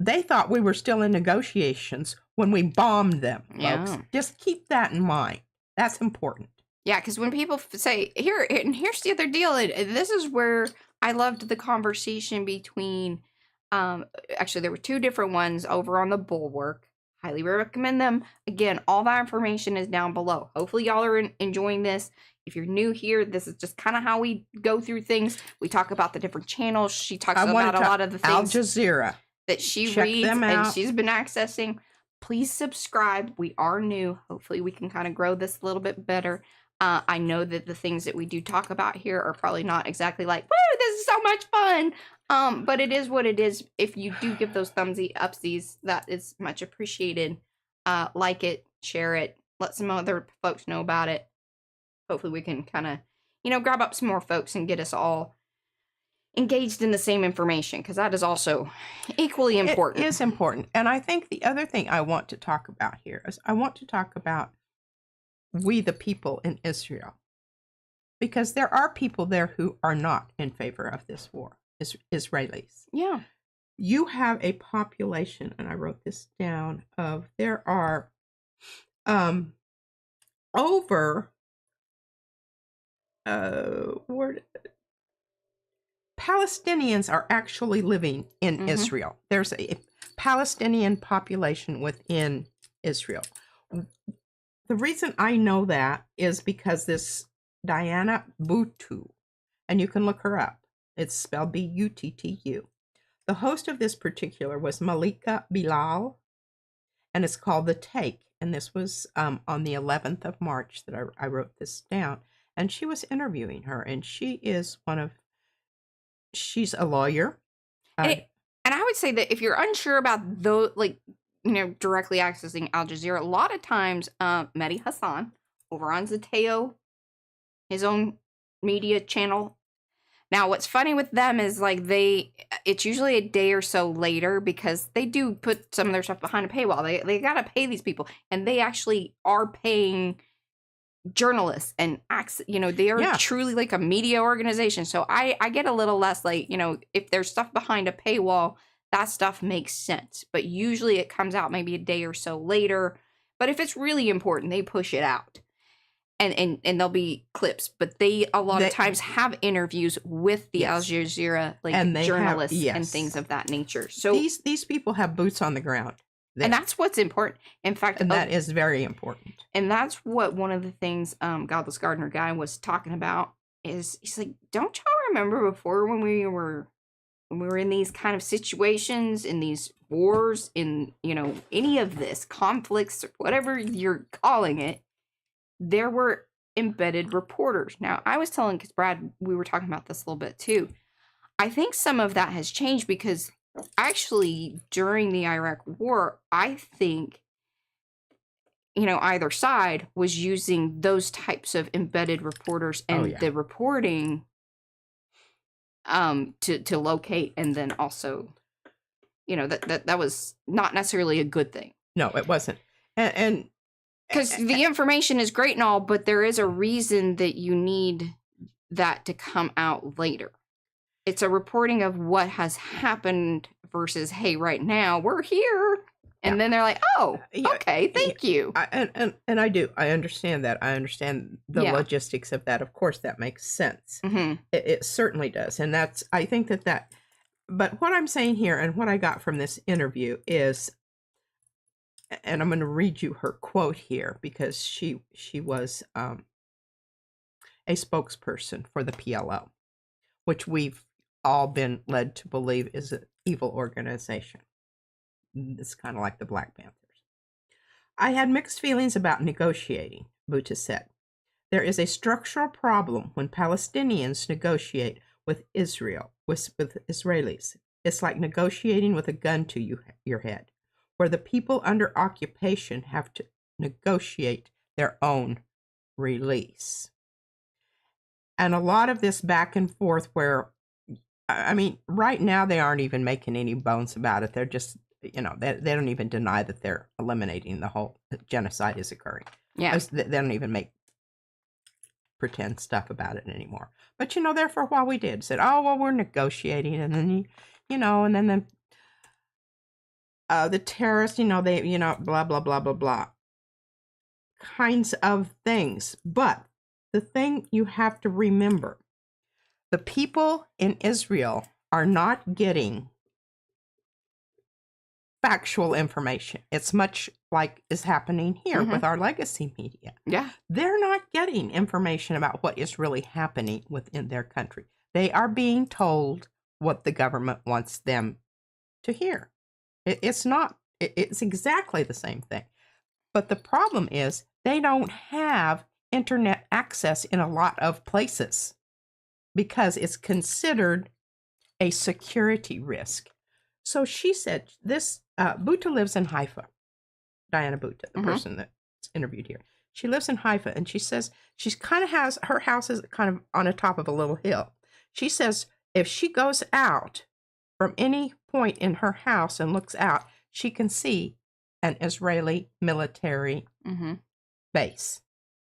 they thought we were still in negotiations when we bombed them, folks. Yeah. Just keep that in mind. That's important. Yeah, because when people say, here's the other deal, and this is where I loved the conversation between, actually, there were two different ones over on the Bulwark. Highly recommend them. Again, all that information is down below. Hopefully, y'all are enjoying this. If you're new here, this is just kind of how we go through things. We talk about the different channels. She talks about a lot of the things. Al Jazeera. That she reads and she's been accessing. Please subscribe. We are new. Hopefully, we can kind of grow this a little bit better. I know that the things that we do talk about here are probably not exactly like, woo, this is so much fun. But it is what it is. If you do give those thumbsy upsies, that is much appreciated. Like it, share it, let some other folks know about it. Hopefully we can kind of, grab up some more folks and get us all engaged in the same information, because that is also equally important. It is important. And I think the other thing I want to talk about here is I want to talk about we the people in Israel, because there are people there who are not in favor of this war, Israelis. Yeah. You have a population, and I wrote this down, of there are over Palestinians are actually living in Israel. There's a Palestinian population within Israel. The reason I know that is because this Diana Buttu, and you can look her up. It's spelled Buttu. The host of this particular was Malika Bilal, and it's called The Take. And this was on the 11th of March that I wrote this down. And she was interviewing her, and she's a lawyer. And I would say that if you're unsure about those, directly accessing Al Jazeera, a lot of times, Mehdi Hassan over on Zateo, his own media channel. Now, what's funny with them is it's usually a day or so later, because they do put some of their stuff behind a paywall. They got to pay these people, and they actually are paying journalists and they are truly like a media organization. So I get a little less if there's stuff behind a paywall, that stuff makes sense. But usually it comes out maybe a day or so later. But if it's really important, they push it out. And there'll be clips, but they a lot of times have interviews with the Al Jazeera journalists and things of that nature. So these people have boots on the ground. There. And that's what's important. In fact, that is very important. And that's what one of the things Godless Gardener guy was talking about is he's like, don't y'all remember before when we were in these kind of situations, in these wars, in any of this conflicts, or whatever you're calling it, there were embedded reporters. Now, I was telling, because Brad, we were talking about this a little bit too. I think some of that has changed, because actually during the Iraq war, I think, either side was using those types of embedded reporters and the reporting to locate, and then also, that was not necessarily a good thing. No, it wasn't. And because the information is great and all, but there is a reason that you need that to come out later. It's a reporting of what has happened versus, hey, right now we're here. And then they're like, oh, okay, thank you. And I do. I understand that. I understand the logistics of that. Of course, that makes sense. It certainly does. And I think that, but what I'm saying here and what I got from this interview is, and I'm going to read you her quote here, because she was a spokesperson for the PLO, which we've all been led to believe is an evil organization. It's kind of like the Black Panthers. I had mixed feelings about negotiating, Buttu said. There is a structural problem when Palestinians negotiate with Israel, with Israelis. It's like negotiating with a gun to your head, where the people under occupation have to negotiate their own release. And a lot of this back and forth where, I mean, right now they aren't even making any bones about it. They're just, they don't even deny that they're eliminating the whole genocide is occurring. Yeah. They don't even make pretend stuff about it anymore. But, there for a while we did. Said, oh, well, we're negotiating. And then, and then the terrorists, they, blah, blah, blah, blah, blah. Kinds of things. But the thing you have to remember, the people in Israel are not getting factual information. It's much like is happening here with our legacy media. Yeah. They're not getting information about what is really happening within their country. They are being told what the government wants them to hear. It's exactly the same thing. But the problem is they don't have internet access in a lot of places because it's considered a security risk. So she said this, Buta lives in Haifa. Diana Buta, the person that's interviewed here. She lives in Haifa, and she says she's kind of has, her house is kind of on the top of a little hill. She says if she goes out from any point in her house and looks out, she can see an Israeli military base.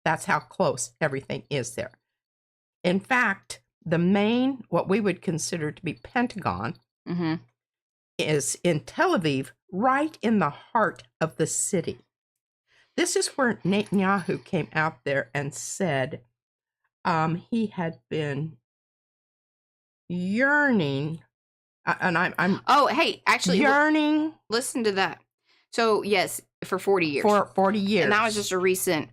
That's how close everything is there. In fact, the main, what we would consider to be Pentagon, is in Tel Aviv, right in the heart of the city. This is where Netanyahu came out there and said he had been yearning, and I'm actually yearning. Listen to that. So yes, for 40 years. For 40 years. And that was just a recent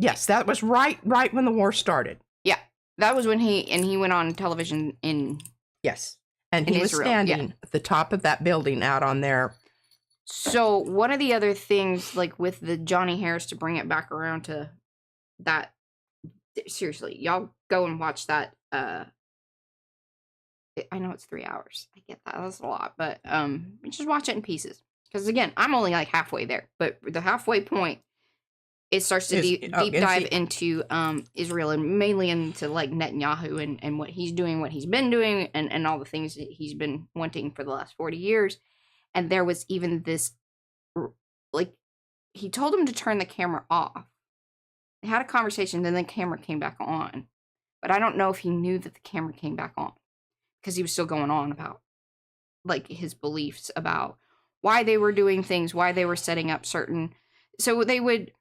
yes, that was right when the war started. Yeah. That was when he went on television in Yes. And he was standing at the top of that building out on there. So one of the other things, like with the Johnny Harris, to bring it back around to that, seriously, y'all go and watch that. I know it's 3 hours. I get that. That's a lot. But just watch it in pieces. Because again, I'm only like halfway there. But the halfway point, it starts to deep dive into Israel, and mainly into like Netanyahu and what he's doing, what he's been doing, and all the things that he's been wanting for the last 40 years. And there was even this, like, he told him to turn the camera off. They had a conversation, then the camera came back on. But I don't know if he knew that the camera came back on, because he was still going on about, like, his beliefs about why they were doing things, why they were setting up certain... So they would...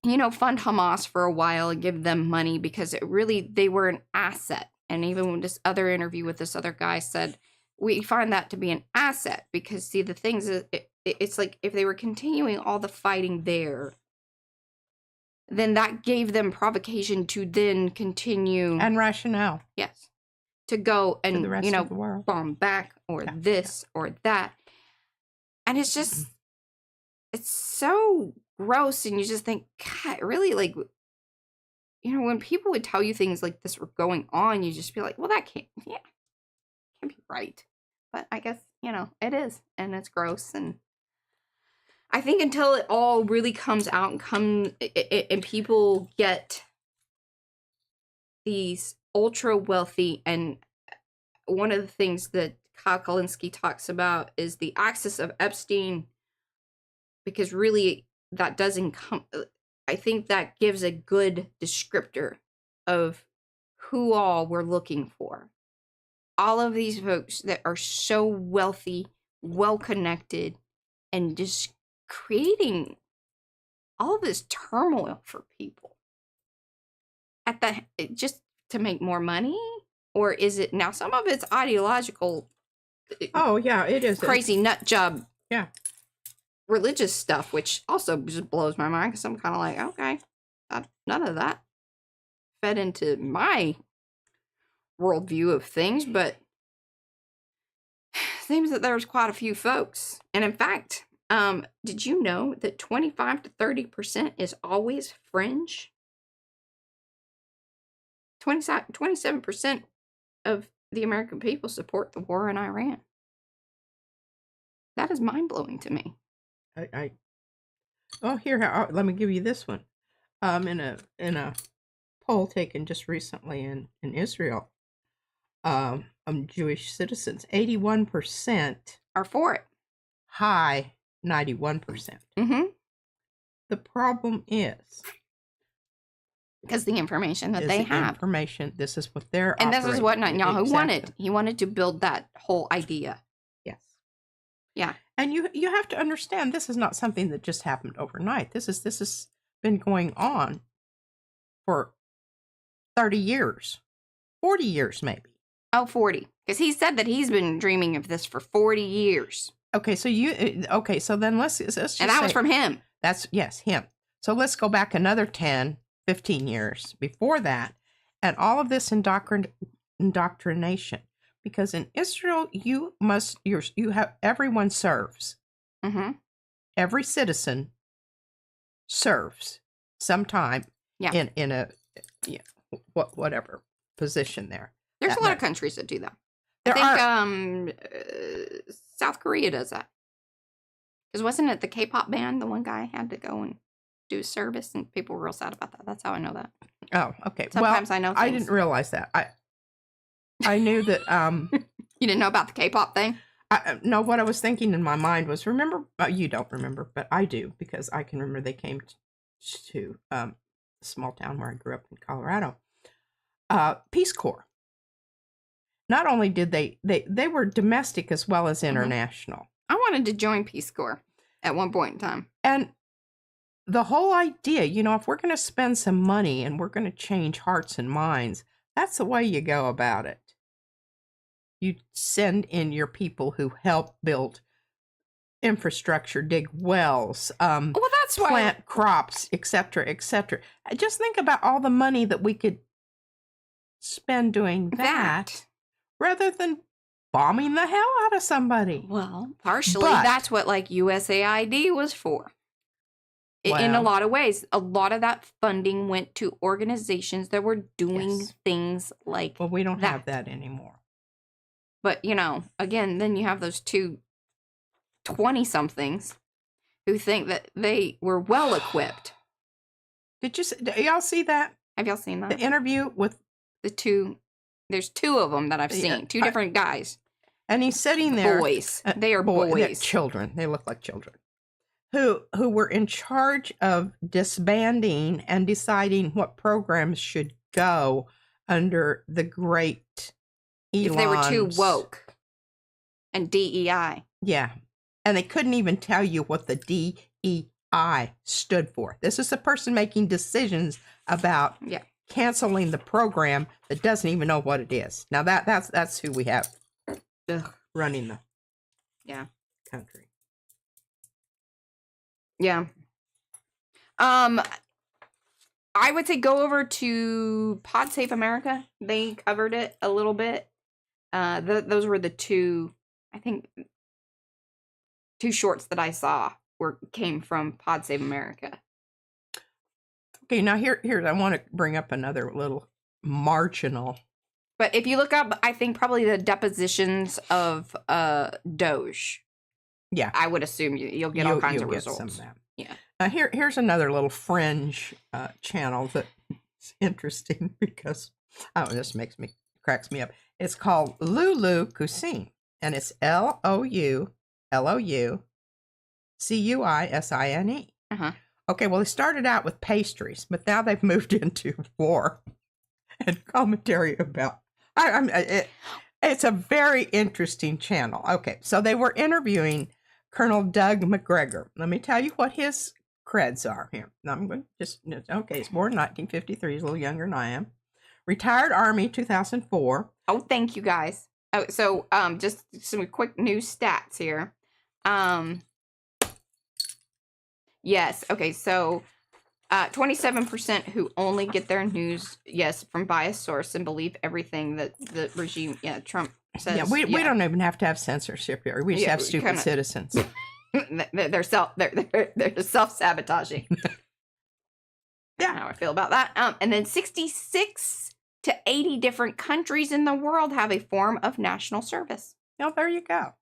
fund Hamas for a while and give them money because they were an asset. And even when this other interview with this other guy said, we find that to be an asset because, see, the things, it's like if they were continuing all the fighting there, then that gave them provocation to then continue. And rationale. Yes. To go and, the rest of the world. Bomb back or this or that. And it's just, it's so gross, and you just think, God, really, like, when people would tell you things like this were going on, you just be like, well, that can't be right. But I guess, it is, and it's gross, and I think until it all really comes out and people get these ultra wealthy, and one of the things that Kyle Kalinske talks about is the axis of Epstein, because really that doesn't come. I think that gives a good descriptor of who all we're looking for. All of these folks that are so wealthy, well-connected, and just creating all of this turmoil for people just to make more money? Or is it now? Some of it's ideological. Oh yeah, it is crazy nut job. Yeah. Religious stuff, which also just blows my mind because I'm kind of like, okay, none of that fed into my worldview of things, but it seems that there's quite a few folks. And in fact, did you know that 25 to 30% is always fringe? 27% of the American people support the war in Iran. That is mind-blowing to me. Let me give you this one. In a poll taken just recently in Israel, Jewish citizens, 81% are for it. High, 91%. Mm-hmm. The problem is because the information that they have. Information. This is what they're and this is what Netanyahu wanted. He wanted to build that whole idea. Yes. Yeah. And you have to understand, this is not something that just happened overnight. This has been going on for 30 years, 40 years maybe. Oh, 40. Because he said that he's been dreaming of this for 40 years. Okay, so so then let's just and that was from him. Yes, him. So let's go back another 10, 15 years before that, and all of this indoctrination. Because in Israel, everyone serves. Mm-hmm. Every citizen serves sometime in a whatever position there. There's a lot of countries that do that. I think South Korea does that. Because wasn't it the K-pop band? The one guy had to go and do service, and people were real sad about that. That's how I know that. Oh, okay. Sometimes I know things. I didn't realize that. I knew that. You didn't know about the K-pop thing? No, what I was thinking in my mind was, remember, you don't remember, but I do, because I can remember they came to a small town where I grew up in Colorado. Peace Corps. Not only did they were domestic as well as international. Mm-hmm. I wanted to join Peace Corps at one point in time. And the whole idea, if we're going to spend some money and we're going to change hearts and minds, that's the way you go about it. You send in your people who help build infrastructure, dig wells, that's why plant crops, etc., etc. Just think about all the money that we could spend doing that. Rather than bombing the hell out of somebody. Well, partially that's what USAID was for. In a lot of ways, a lot of that funding went to organizations that were doing things like Well, we don't have that anymore. But, again, then you have those two 20-somethings who think that they were well equipped. Did y'all see that? Have y'all seen that? The interview with the two. There's two of them that I've seen. Two different guys. And he's sitting there. Boys. They are boys. They're children. They look like children. Who were in charge of disbanding and deciding what programs should go under the great Elon's. If they were too woke. And DEI. Yeah. And they couldn't even tell you what the DEI stood for. This is a person making decisions about canceling the program that doesn't even know what it is. Now that's who we have running the country. Yeah. I would say go over to Pod Save America. They covered it a little bit. Those were the two, I think, two shorts that I saw came from Pod Save America. Okay, now here I want to bring up another little marginal. But if you look up, I think probably the depositions of Doge. Yeah, I would assume you'll get all kinds of results. Some of that. Yeah. Here's another little fringe channel that's interesting because this cracks me up. It's called Lulu Cuisine, and it's LOULOUCUISINE. Uh-huh. Okay, well, they started out with pastries, but now they've moved into war and commentary about. It's a very interesting channel. Okay, so they were interviewing Colonel Doug McGregor. Let me tell you what his creds are here. Now I'm going to he's born in 1953. He's a little younger than I am. Retired Army, 2004. Oh, thank you, guys. Oh, so just some quick news stats here. Yes. Okay. So, 27% who only get their news, from biased source and believe everything that the regime, Trump says. Yeah, we don't even have to have censorship here. We just have stupid citizens. They're self-sabotaging. Yeah, how I feel about that. And then 66 to 80 different countries in the world have a form of national service. Well, there you go.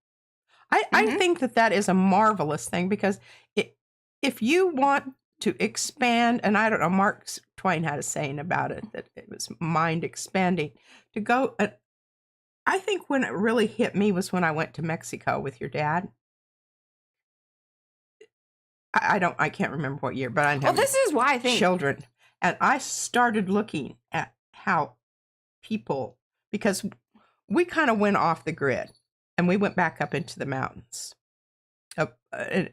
I think that is a marvelous thing, because if you want to expand, and I don't know, Mark Twain had a saying about it, that it was mind expanding, to go. I think when it really hit me was when I went to Mexico with your dad. I can't remember what year, but I know. Well, this is why I think children. And I started looking at how people, because we kind of went off the grid and we went back up into the mountains.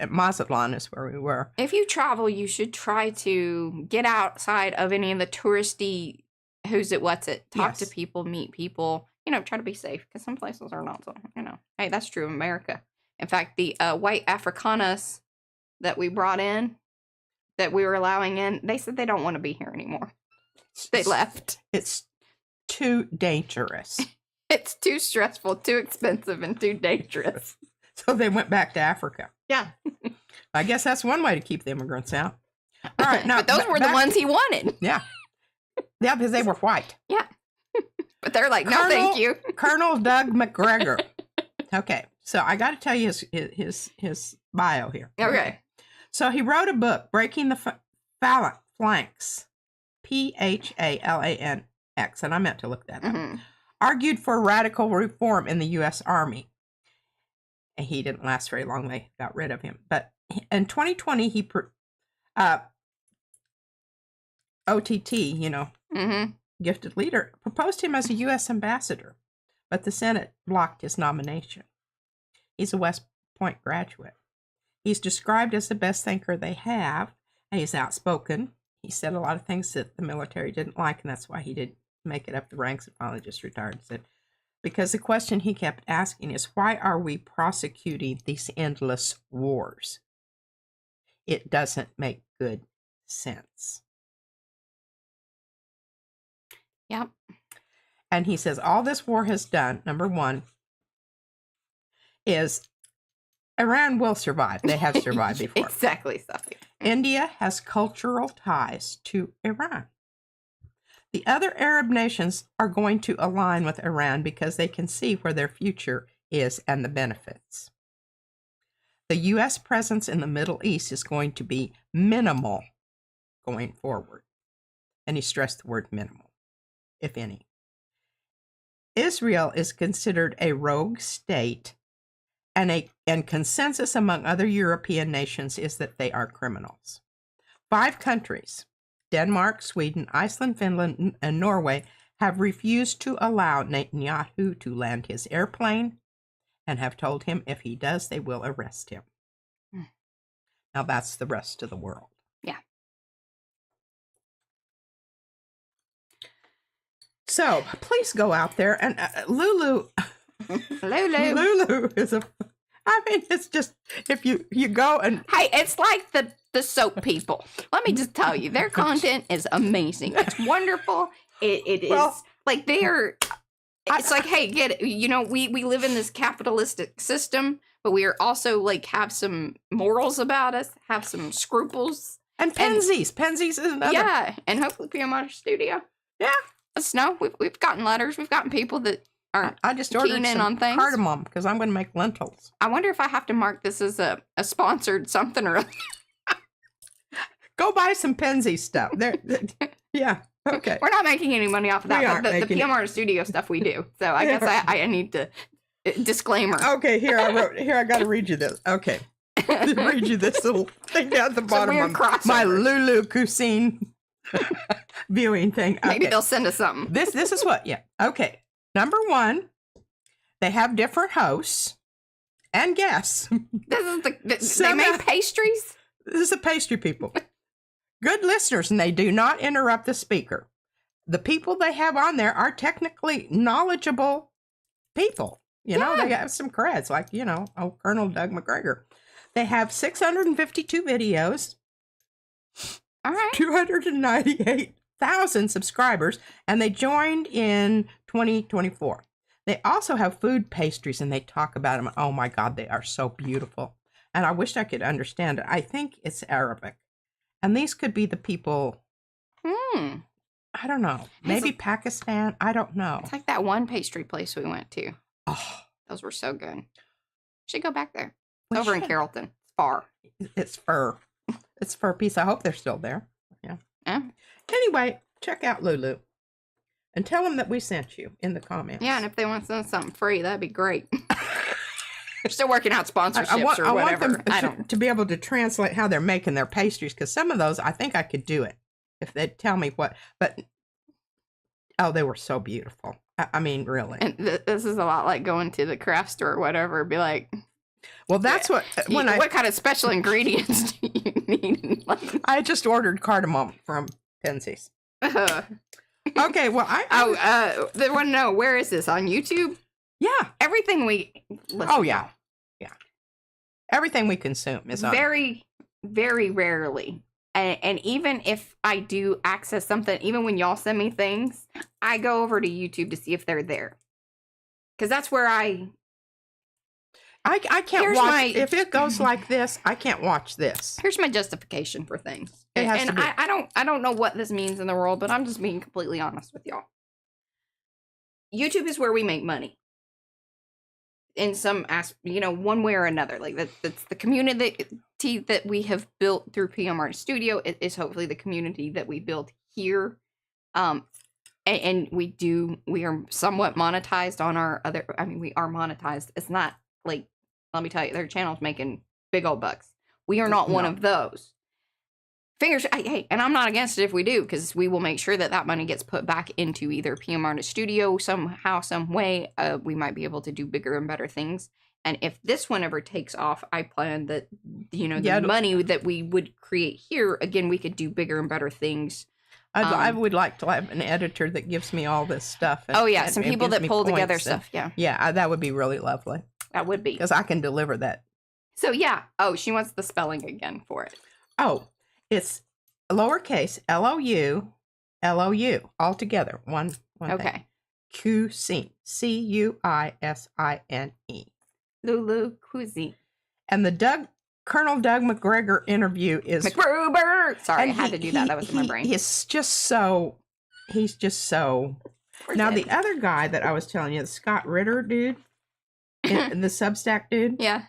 Mazatlan is where we were. If you travel, you should try to get outside of any of the touristy who's it, what's it, talk to people, meet people, try to be safe, because some places are not so, hey, that's true of America. In fact, the white Afrikaners that we brought in, that we were allowing in, they said they don't want to be here anymore. They left. It's too dangerous. It's too stressful, too expensive, and too dangerous. So they went back to Africa. Yeah. I guess that's one way to keep the immigrants out. All right. Now, but those were the ones he wanted. Yeah. Yeah, because they were white. Yeah. But they're like, no, thank you. Colonel Doug McGregor. Okay. So I got to tell you his bio here. Okay. So he wrote a book, Breaking the Phalanx, Phalanx, and I meant to look that up. Argued for radical reform in the U.S. Army. And he didn't last very long. They got rid of him. But in 2020, he OTT, gifted leader, proposed him as a U.S. ambassador, but the Senate blocked his nomination. He's a West Point graduate. He's described as the best thinker they have, and he's outspoken. He said a lot of things that the military didn't like, and that's why he didn't make it up the ranks and finally just retired and said, because the question he kept asking is, why are we prosecuting these endless wars? It doesn't make good sense. Yep. And he says all this war has done, number one, is Iran will survive. They have survived before. Exactly. India has cultural ties to Iran. The other Arab nations are going to align with Iran because they can see where their future is and the benefits. The U.S. presence in the Middle East is going to be minimal going forward. And he stressed the word minimal, if any. Israel is considered a rogue state, and consensus among other European nations is that they are criminals. 5 countries, Denmark, Sweden, Iceland, Finland, and Norway, have refused to allow Netanyahu to land his airplane and have told him if he does, they will arrest him. Now that's the rest of the world. Yeah. So please go out there and Lulu is it's just, if you go and... Hey, it's like the soap people. Let me just tell you, their content is amazing. It's wonderful. It is like they're... It's like, hey, get it. We live in this capitalistic system, but we are also like have some morals about us, have some scruples. And Penzies. Penzies is another. Yeah, and hopefully PM Studio. Yeah. Let us know. We've gotten letters. We've gotten people that are I just ordered keen in some on things. cardamom because I'm going to make lentils. I wonder if I have to mark this as a sponsored something or other. Go buy some Penzi stuff. Yeah. Okay. We're not making any money off of that, but the PM Studio stuff we do. So I guess I need to disclaimer. Okay, here I got to read you this. Okay. Read you this little thing down at the bottom of my Lulu Cuisine viewing thing. Okay. Maybe they'll send us something. This is what, yeah. Okay. Number 1, they have different hosts and guests. This is they make pastries? This is the pastry people. Good listeners, and they do not interrupt the speaker. The people they have on there are technically knowledgeable people. They have some creds, like, Colonel Doug McGregor. They have 652 videos. All right. 298,000 subscribers, and they joined in 2024. They also have food pastries, and they talk about them. Oh my God, they are so beautiful. And I wish I could understand it. I think it's Arabic. And these could be the people I don't know. Maybe Pakistan. I don't know. It's like that one pastry place we went to. Oh, those were so good. Should go back there. Over in Carrollton. It's far. It's fur. It's fur piece. I hope they're still there. Yeah. Anyway, check out Lulu. And tell them that we sent you in the comments. Yeah, and if they want to send something free, that'd be great. They're still working out sponsorships I or want whatever. them to be able to translate how they're making their pastries, because some of those, I think I could do it if they'd tell me what. But, oh, they were so beautiful. I mean, really. And this is a lot like going to the craft store or whatever. Be like, well, that's what. What kind of special ingredients do you need? I just ordered cardamom from Pensy's. Okay, well, they want to know, where is this, on YouTube? Yeah, everything we. Yeah. Everything we consume is very, very rarely. And even if I do access something, even when y'all send me things, I go over to YouTube to see if they're there. Because that's where I can't watch. If it goes like this, I can't watch this. Here's my justification for things. I don't know what this means in the world, but I'm just being completely honest with y'all. YouTube is where we make money. In some one way or another. Like that's the community that we have built through PM Artist Studio. It is hopefully the community that we built here. And we are somewhat monetized on our other, we are monetized. It's not like, let me tell you, their channel's making big old bucks. We are not one of those. Hey, and I'm not against it if we do, because we will make sure that money gets put back into either PM Artist Studio somehow, some way. We might be able to do bigger and better things. And if this one ever takes off, I plan that, the money that we would create here, again, we could do bigger and better things. I would like to have an editor that gives me all this stuff. Some people that pull together stuff. Yeah, that would be really lovely. That would be. Because I can deliver that. So, yeah. Oh, she wants the spelling again for it. Oh, it's lowercase L-O-U, all together. One okay. Cuisine, C-U-I-S-I-N-E. Lulu Cuisine. And the Colonel Doug McGregor interview is McGruber. Sorry, I had to do that. That was in my brain. He's just so. Now the other guy that I was telling you, the Scott Ritter dude, the Substack dude. Yeah.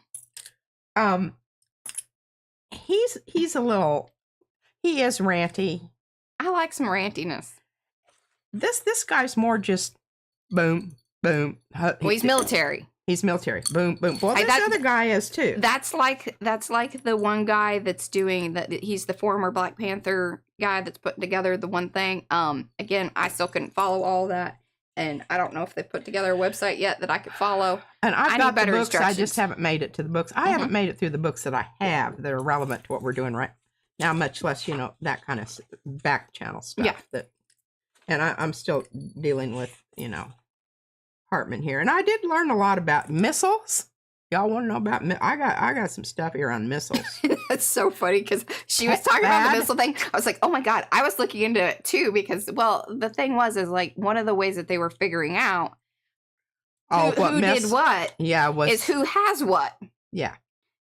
He's a little. He is ranty. I like some rantiness. This guy's more just boom, boom. Well, he's military. He's military. Boom, boom. Well, this other guy is too. That's like the one guy that's doing that. He's the former Black Panther guy that's putting together the one thing. Again, I still couldn't follow all that, and I don't know if they put together a website yet that I could follow. And I've got better books. I just haven't made it to the books. I haven't made it through the books that I have that are relevant to what we're doing right now, much less that kind of back channel stuff. Yeah. And I'm still dealing with Hartman here, and I did learn a lot about missiles. Y'all want to know about? I got some stuff here on missiles. That's so funny because she was talking about the missile thing. I was like, oh my god! I was looking into it too because, well, the thing is like one of the ways that they were figuring out who did what. Yeah, is who has what. Yeah,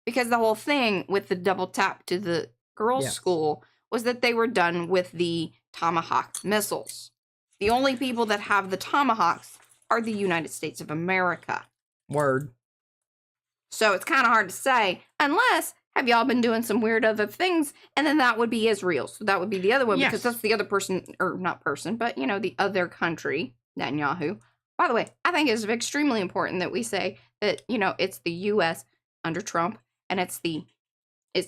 because the whole thing with the double tap to the girls' school was that they were done with the Tomahawk missiles. The only people that have the Tomahawks are the United States of America. Word. So it's kind of hard to say, unless, have y'all been doing some weird other things? And then that would be Israel. So that would be the other one, because that's the other person, or not person, but, the other country, Netanyahu. By the way, I think it's extremely important that we say that, it's the U.S. under Trump, and it's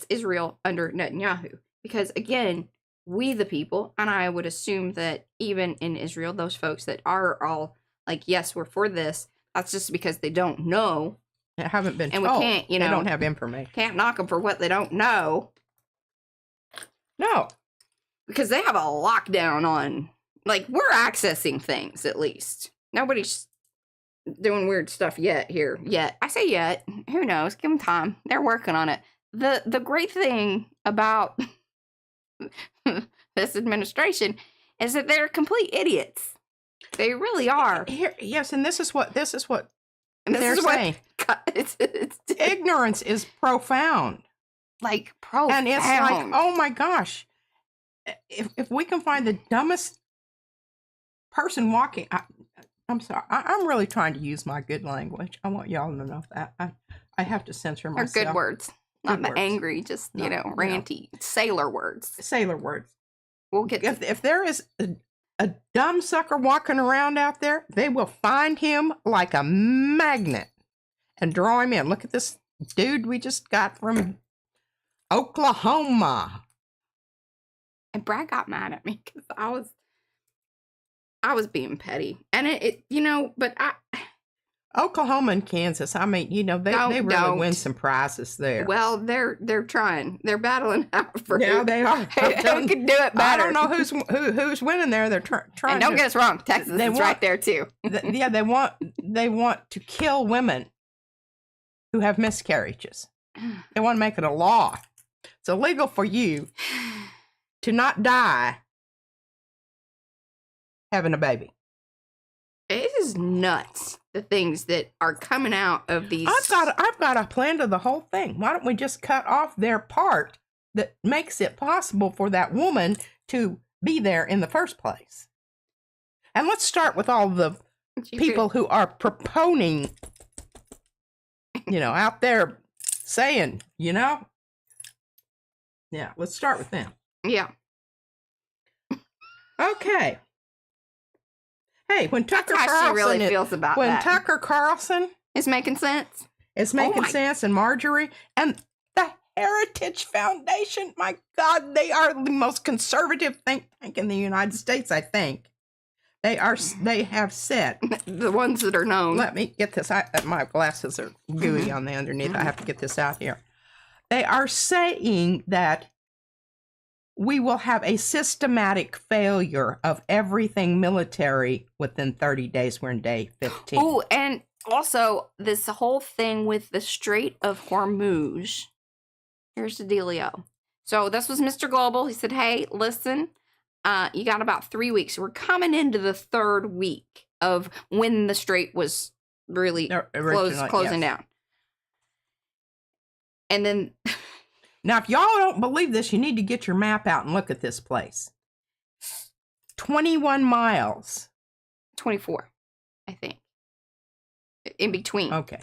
Israel under Netanyahu. Because, again, we the people, and I would assume that even in Israel, those folks that are all like, yes, we're for this, that's just because they don't know. They haven't been told. And we can't, they don't have information. Can't knock them for what they don't know. No. Because they have a lockdown on, like, we're accessing things, at least. Nobody's doing weird stuff yet. I say yet. Who knows? Give them time. They're working on it. The great thing about this administration is that they're complete idiots. They really are. Yes, and this is what they're saying. It's ignorance is profound. Like, profound. And it's like, oh my gosh. If we can find the dumbest person walking. I'm sorry. I'm really trying to use my good language. I want y'all to know that. I have to censor They're myself. good words. Not Good the words. angry, just, No, ranty. Sailor words. Sailor words. We'll get if there is a dumb sucker walking around out there, they will find him like a magnet and draw him in. Look at this dude we just got from Oklahoma. And Brad got mad at me because I was being petty. And but Oklahoma and Kansas, I mean, they really win some prizes there. Well, they're trying. They're battling out for yeah, they are. Who can do it better. I don't know who's winning there. They're trying. And don't get us wrong, Texas is right there too. They want to kill women who have miscarriages. They want to make it a law. It's illegal for you to not die having a baby. It is nuts, the things that are coming out of these. I've got a plan to the whole thing. Why don't we just cut off their part that makes it possible for that woman to be there in the first place? And let's start with all the people who are proponing, out there saying, Yeah, let's start with them. Yeah. Okay. Hey, when Tucker That's how Carlson she really feels about when that. Tucker Carlson is making sense. It's making sense, and Marjorie and the Heritage Foundation. My God, they are the most conservative think tank in the United States. I think they have said the ones that are known. Let me get this. My glasses are gooey on the underneath. I have to get this out here. They are saying that we will have a systematic failure of everything military within 30 days. We're in day 15. Oh, and also this whole thing with the Strait of Hormuz. Here's the dealio. So this was Mr. Global. He said, hey, listen, you got about 3 weeks. We're coming into the third week of when the strait was really closing down. And then... Now, if y'all don't believe this, you need to get your map out and look at this place. 21 miles. 24, I think. In between. Okay.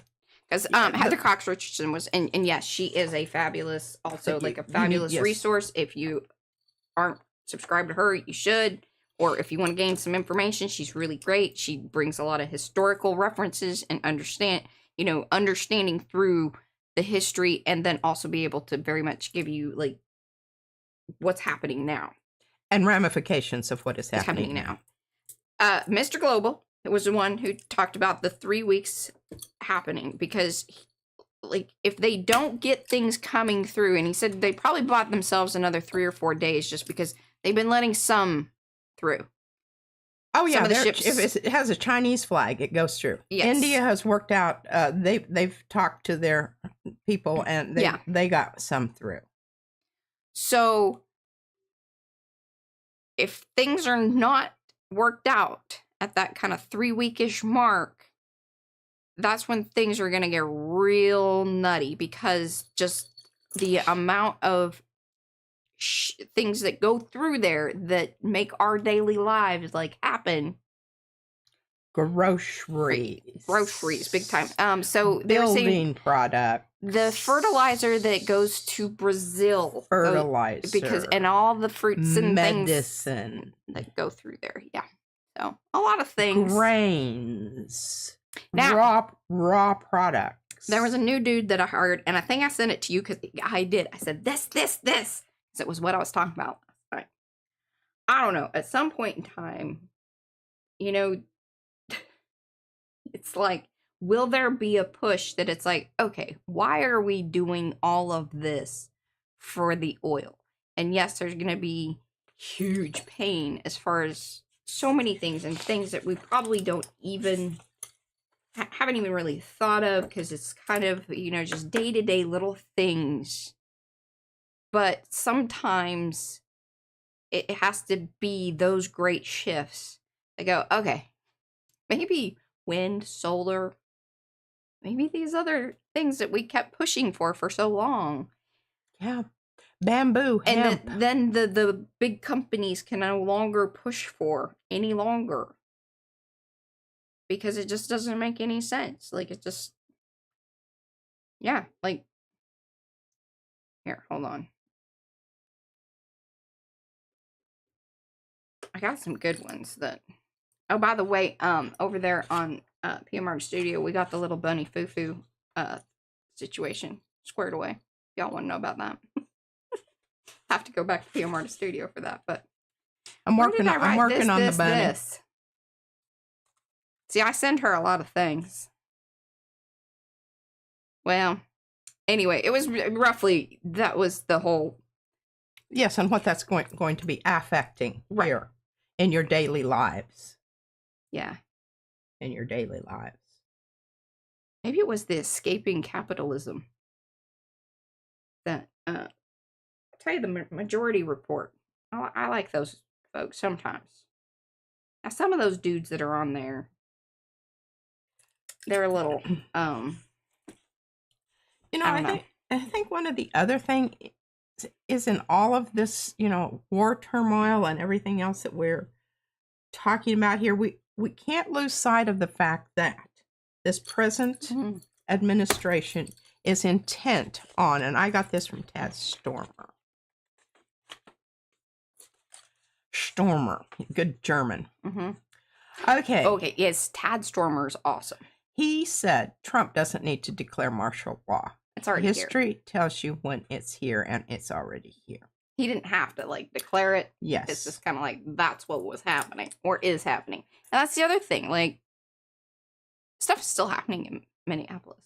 Because Heather Cox Richardson was, and yes, she is a fabulous, also like a fabulous resource. If you aren't subscribed to her, you should. Or if you want to gain some information, she's really great. She brings a lot of historical references and understanding through the history, and then also be able to very much give you like what's happening now and ramifications of what is happening now. Mr. Global was the one who talked about the 3 weeks happening because like if they don't get things coming through, and he said they probably bought themselves another 3 or 4 days just because they've been letting some through. Oh yeah, if it has a Chinese flag, it goes through. Yes. India has worked out. They've talked to their people, and they got some through. So, if things are not worked out at that kind of 3 weekish mark, that's when things are going to get real nutty because just the amount of things that go through there that make our daily lives like happen. Groceries, big time. So they were saying building product, the fertilizer that goes to Brazil, and all the fruits and medicine that go through there. Yeah, so a lot of things. Grains, now, raw products. There was a new dude that I heard, and I think I sent it to you because I did. I said this. It was what I was talking about last night. I don't know. At some point in time, it's like, will there be a push that it's like, okay, why are we doing all of this for the oil? And yes, there's going to be huge pain as far as so many things and things that we probably don't even haven't even really thought of because it's kind of, just day-to-day little things. But sometimes it has to be those great shifts. They go, okay, maybe wind, solar, maybe these other things that we kept pushing for so long. Yeah. Bamboo, hemp. And then the big companies can no longer push for any longer. because it just doesn't make any sense. Like, it just, yeah, like, here, hold on. I got some good ones that, oh, by the way, over there on PMR Studio, we got the little bunny foo-foo situation squared away. Y'all want to know about that? Have to go back to PMR Studio for that, but I'm working on the bunny. This. See, I send her a lot of things. Well, anyway, it was roughly, that was the whole. Yes, and what that's going to be affecting here in your daily lives. Yeah. In your daily lives. Maybe it was the escaping capitalism. That, I'll tell you the Majority Report. I like those folks sometimes. Now, some of those dudes that are on there, they're a little, you know, I think one of the other thing is in all of this, you know, war turmoil and everything else that we're talking about here, we can't lose sight of the fact that this present administration is intent on, and I got this from Tad Stormer. Good German. Okay, yes, Tad Stormer's awesome. He said Trump doesn't need to declare martial law. It's already History here. tells you when it's here, and it's already here. He didn't have to, like, declare it. Yes. It's just kind of like, that's what was happening, or is happening. And that's the other thing, like, stuff is still happening in Minneapolis.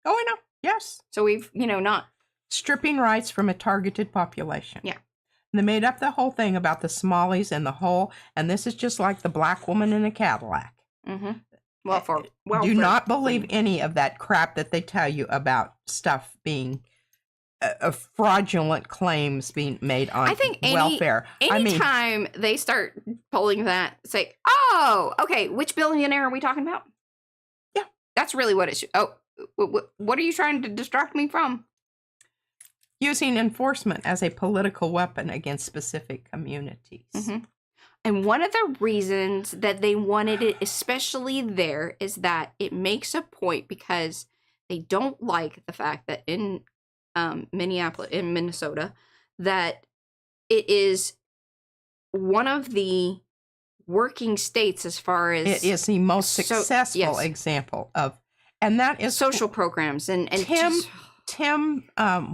Oh, I know. Yes. So we've, you know, not... Stripping rights from a targeted population. Yeah. And they made up the whole thing about the Somalis and the whole, and this is just like the black woman in a Cadillac. Do not believe any of that crap that they tell you about stuff being fraudulent claims being made on welfare. Anytime they start pulling that, say, oh, okay, which billionaire are we talking about? Yeah. That's really what it should. Oh, what are you trying to distract me from? Using enforcement as a political weapon against specific communities. And one of the reasons that they wanted it, especially there, is that it makes a point because they don't like the fact that in Minnesota, that it is one of the working states as far as... It is the most successful example of, and that is... social programs. And Tim,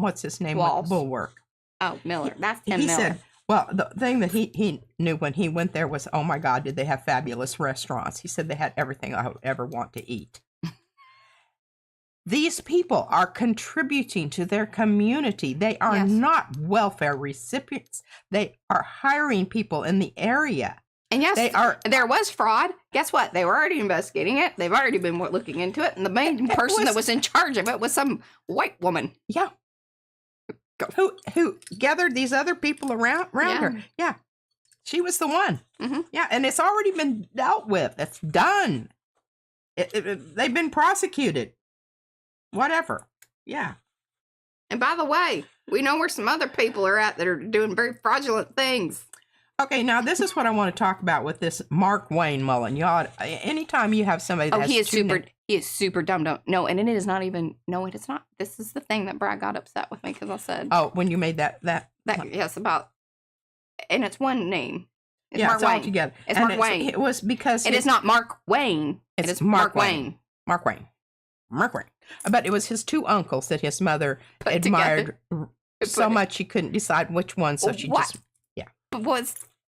what's his name? Bulwark. Oh, Miller. That's Tim Miller. Said, well, the thing that he knew when he went there was, oh my God, did they have fabulous restaurants? He said they had everything I would ever want to eat. These people are contributing to their community. They are not welfare recipients. They are hiring people in the area. And yes, there was fraud. Guess what? They were already investigating it. They've already been looking into it. And the main person that was in charge of it was some white woman. Yeah. Who gathered these other people around her. Yeah. She was the one. Yeah. And it's already been dealt with. It's done. They've been prosecuted. Whatever. Yeah. And by the way, we know where some other people are at that are doing very fraudulent things. Okay, now this is what I want to talk about with this Mark Wayne Mullen. Y'all, anytime you have somebody that he is super dumb. No, and it is not even. No, it is not. This is the thing that Brad got upset with me because I said. Oh, when you made that. Yes, about, and it's one name. It's Mark Wayne. All together. It's Mark Wayne. It was because it is not Mark Wayne. It is Mark Wayne. Mark Wayne. But it was his two uncles that his mother admired so much she couldn't decide which one. So she just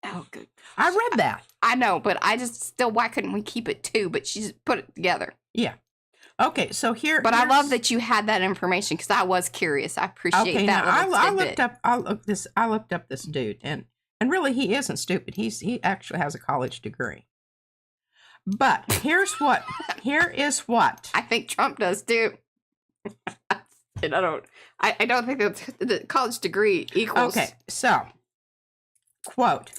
oh, good. I read that. I know, but I just still, why couldn't we keep it two? But she just put it together. Yeah. Okay, so here. But I love that you had that information because I was curious. I appreciate that. I looked up this dude, and really he isn't stupid. He actually has a college degree. But here is what I think Trump does too. And I don't think that the college degree equals. Okay, so quote,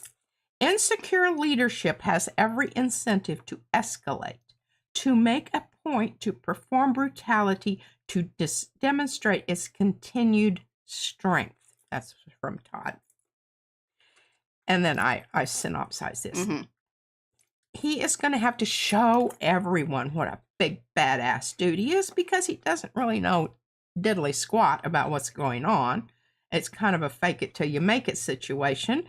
insecure leadership has every incentive to escalate, to make a point, to perform brutality, to demonstrate its continued strength. That's from Todd. And then I synopsize this. he is going to have to show everyone what a big badass dude he is, because he doesn't really know diddly squat about what's going on. It's kind of a fake it till you make it situation.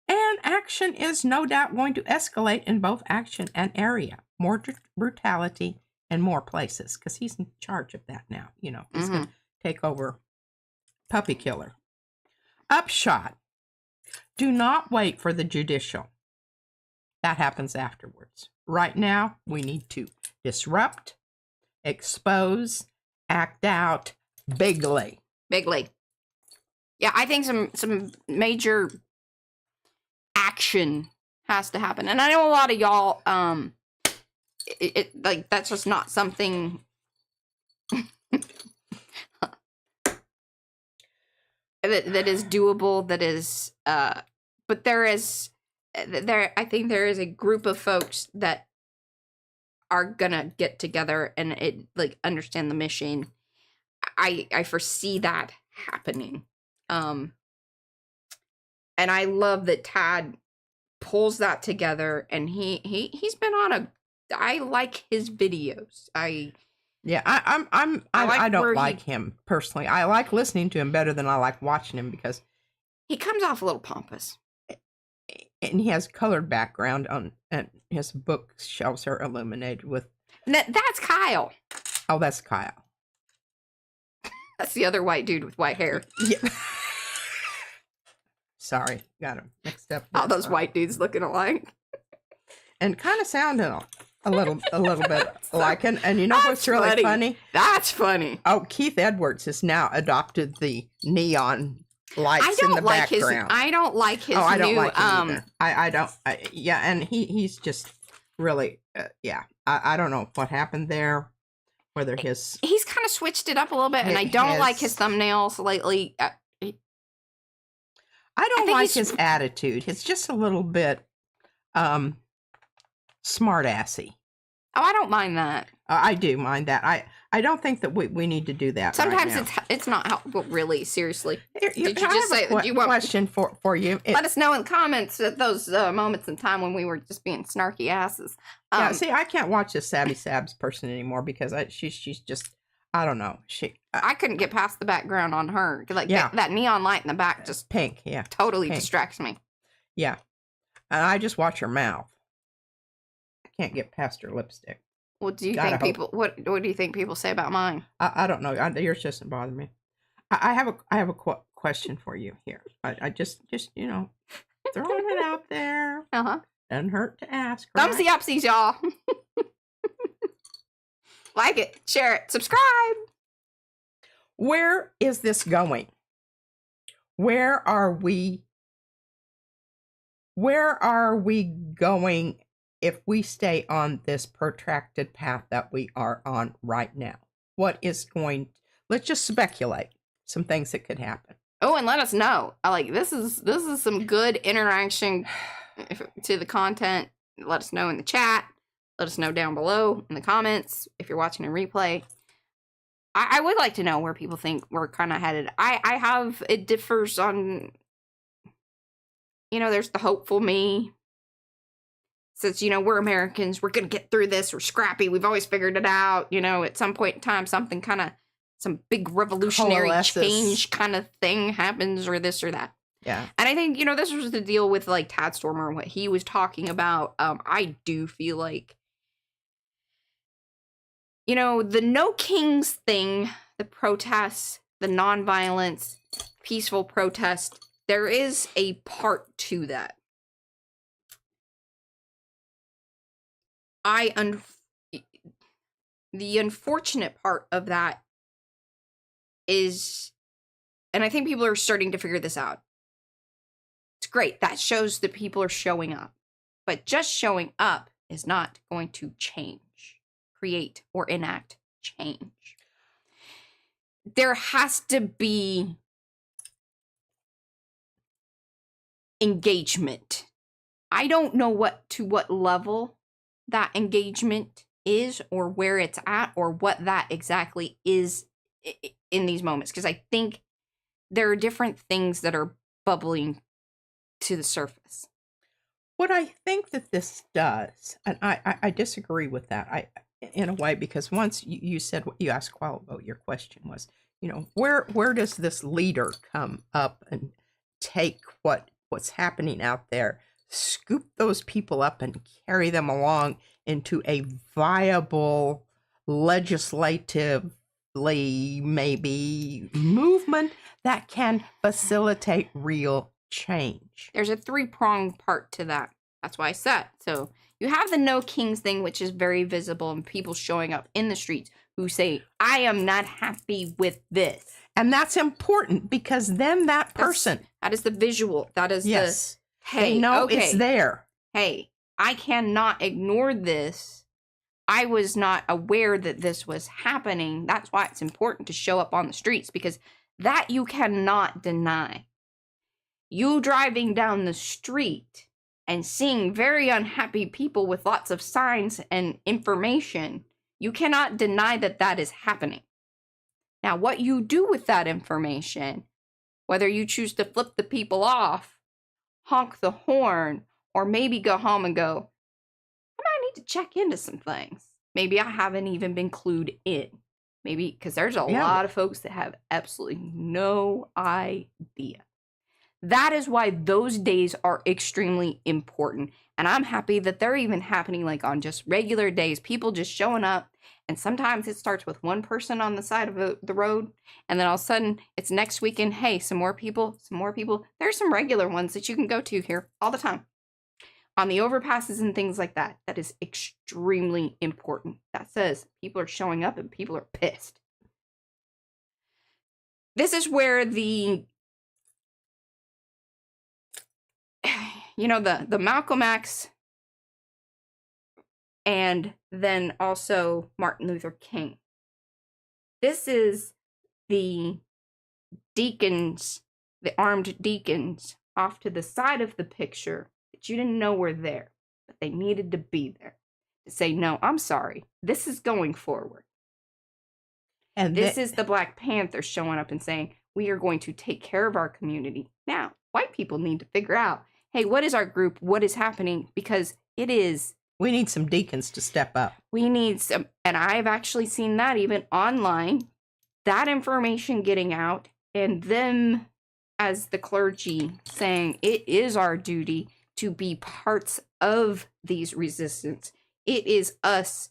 And action is no doubt going to escalate in both action and area. More brutality in more places, because he's in charge of that now. You know, he's going to take over Puppy Killer. Upshot. Do not wait for the judicial. That happens afterwards. Right now, we need to disrupt, expose, act out bigly. Bigly. Yeah, I think some major action has to happen. And I know a lot of y'all, like, that's just not something that is doable, that is, but I think there is a group of folks that are gonna get together and understand the mission. I foresee that happening. And I love that Tad pulls that together, and he's been on I like his videos. I don't like him personally. I like listening to him better than I like watching him, because he comes off a little pompous. And he has colored background on, and his bookshelves are illuminated with. That's Kyle. Oh, that's Kyle. That's the other white dude with white hair. Yeah. Sorry, got him mixed up. All those white dudes looking alike, and kind of sounding a little bit alike. And you know what's really funny? That's funny. Oh, Keith Edwards has now adopted the neon lights in the background. I don't like his. I don't like him either. I don't. Yeah, and he's just really. Yeah, I don't know what happened there. Whether he's kind of switched it up a little bit, and I don't like his thumbnails lately. I don't like his attitude. It's just a little bit smart-assy. Oh, I don't mind that. I do mind that. I don't think that we need to do that. Sometimes right now. it's not helpful, really. Seriously. Did you just say you want question for you? Let us know in the comments at those moments in time when we were just being snarky asses. Yeah, see, I can't watch this Savvy Sabs person anymore, because she's just, I don't know. I couldn't get past the background on her. Like, that neon light in the back just pink, totally distracts me. Yeah, and I just watch her mouth. I can't get past her lipstick. What do you think people? What do you think people say about mine? I don't know. Yours doesn't bother me. I have a question for you here. I just throwing it out there. Doesn't hurt to ask. Right? Thumbsy upsies, y'all. Like it, share it, subscribe. Where is this going? Where are we going if we stay on this protracted path that we are on right now? Let's just speculate some things that could happen. Oh, and let us know. This is some good interaction to the content. Let us know in the chat. Let us know down below in the comments if you're watching a replay. I would like to know where people think we're kind of headed. It differs on, there's the hopeful me. Says, we're Americans. We're going to get through this. We're scrappy. We've always figured it out. At some point in time, some big revolutionary change kind of thing happens, or this or that. Yeah. And I think, this was the deal with Tad Stormer, what he was talking about. I do feel like, the No Kings thing, the protests, the nonviolence, peaceful protest, there is a part to that. The unfortunate part of that is, and I think people are starting to figure this out. It's great. That shows that people are showing up. But just showing up is not going to create or enact change. There has to be engagement. I don't know what level that engagement is, or where it's at, or what that exactly is in these moments, because I think there are different things that are bubbling to the surface. What I think that this does, and I disagree with that, in a way, because once you said what you asked a while ago, your question was, where does this leader come up and take what's happening out there, scoop those people up and carry them along into a viable, legislatively maybe movement that can facilitate real change? There's a three-pronged part to that. That's why I said. So you have the no kings thing, which is very visible, and people showing up in the streets who say, I am not happy with this. And that's important, because then that person... That is the visual. That is yes, the, hey, they know okay, it's there. Hey, I cannot ignore this. I was not aware that this was happening. That's why it's important to show up on the streets, because that you cannot deny. You driving down the street and seeing very unhappy people with lots of signs and information, you cannot deny that that is happening. Now, what you do with that information, whether you choose to flip the people off, honk the horn, or maybe go home and go, I might need to check into some things. Maybe I haven't even been clued in. Maybe, because there's a lot of folks that have absolutely no idea. That is why those days are extremely important. And I'm happy that they're even happening like on just regular days. People just showing up. And sometimes it starts with one person on the side of the road. And then all of a sudden it's next weekend. Hey, some more people. There's some regular ones that you can go to here all the time. On the overpasses and things like that. That is extremely important. That says people are showing up and people are pissed. This is where the Malcolm X and then also Martin Luther King. This is the deacons, the armed deacons off to the side of the picture that you didn't know were there, but they needed to be there to say, no, I'm sorry. This is going forward. And this is the Black Panther showing up and saying, we are going to take care of our community. Now, white people need to figure out, hey, what is our group? What is happening? Because it is. We need some deacons to step up. We need some, and I've actually seen that even online, that information getting out, and them as the clergy saying it is our duty to be parts of these resistance. It is us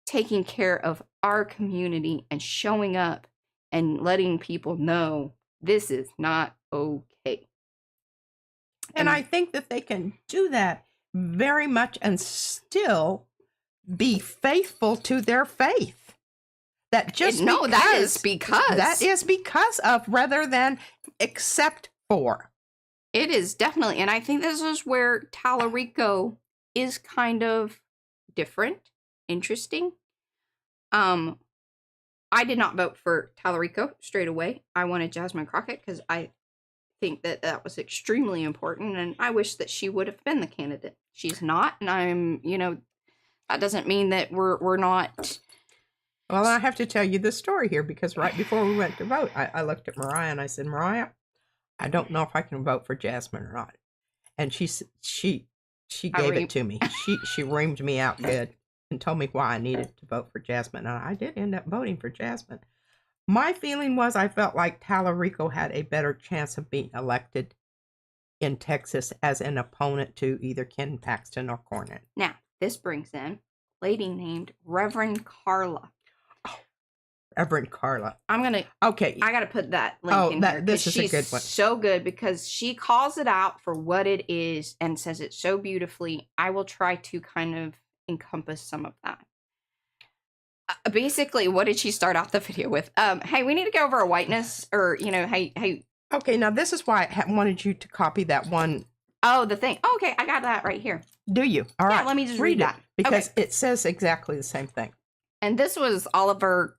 taking care of our community and showing up and letting people know this is not okay. And I think that they can do that very much and still be faithful to their faith. That is because of rather than except for. It is definitely, and I think this is where Tallarico is kind of different, interesting. I did not vote for Tallarico straight away. I wanted Jasmine Crockett because I think that was extremely important, and I wish that she would have been the candidate. She's not, and I'm, that doesn't mean that we're not. Well, I have to tell you this story here, because right before we went to vote, I looked at Mariah and I said, Mariah, I don't know if I can vote for Jasmine or not. And she gave it to me. She reamed me out good and told me why I needed to vote for Jasmine. And I did end up voting for Jasmine. My feeling was I felt like Tallarico had a better chance of being elected in Texas as an opponent to either Ken Paxton or Cornyn. Now, this brings in a lady named Reverend Carla. Oh, Reverend Carla. Okay. I gotta put that link in here. This is a good one. So good because she calls it out for what it is and says it so beautifully. I will try to kind of encompass some of that. Basically, what did she start off the video with? Hey, we need to go over a whiteness, or hey. Okay, now this is why I wanted you to copy that one. Oh, the thing. Oh, okay, I got that right here. Do you? All right. Yeah, let me just read that. Because it says exactly the same thing. And this was Oliver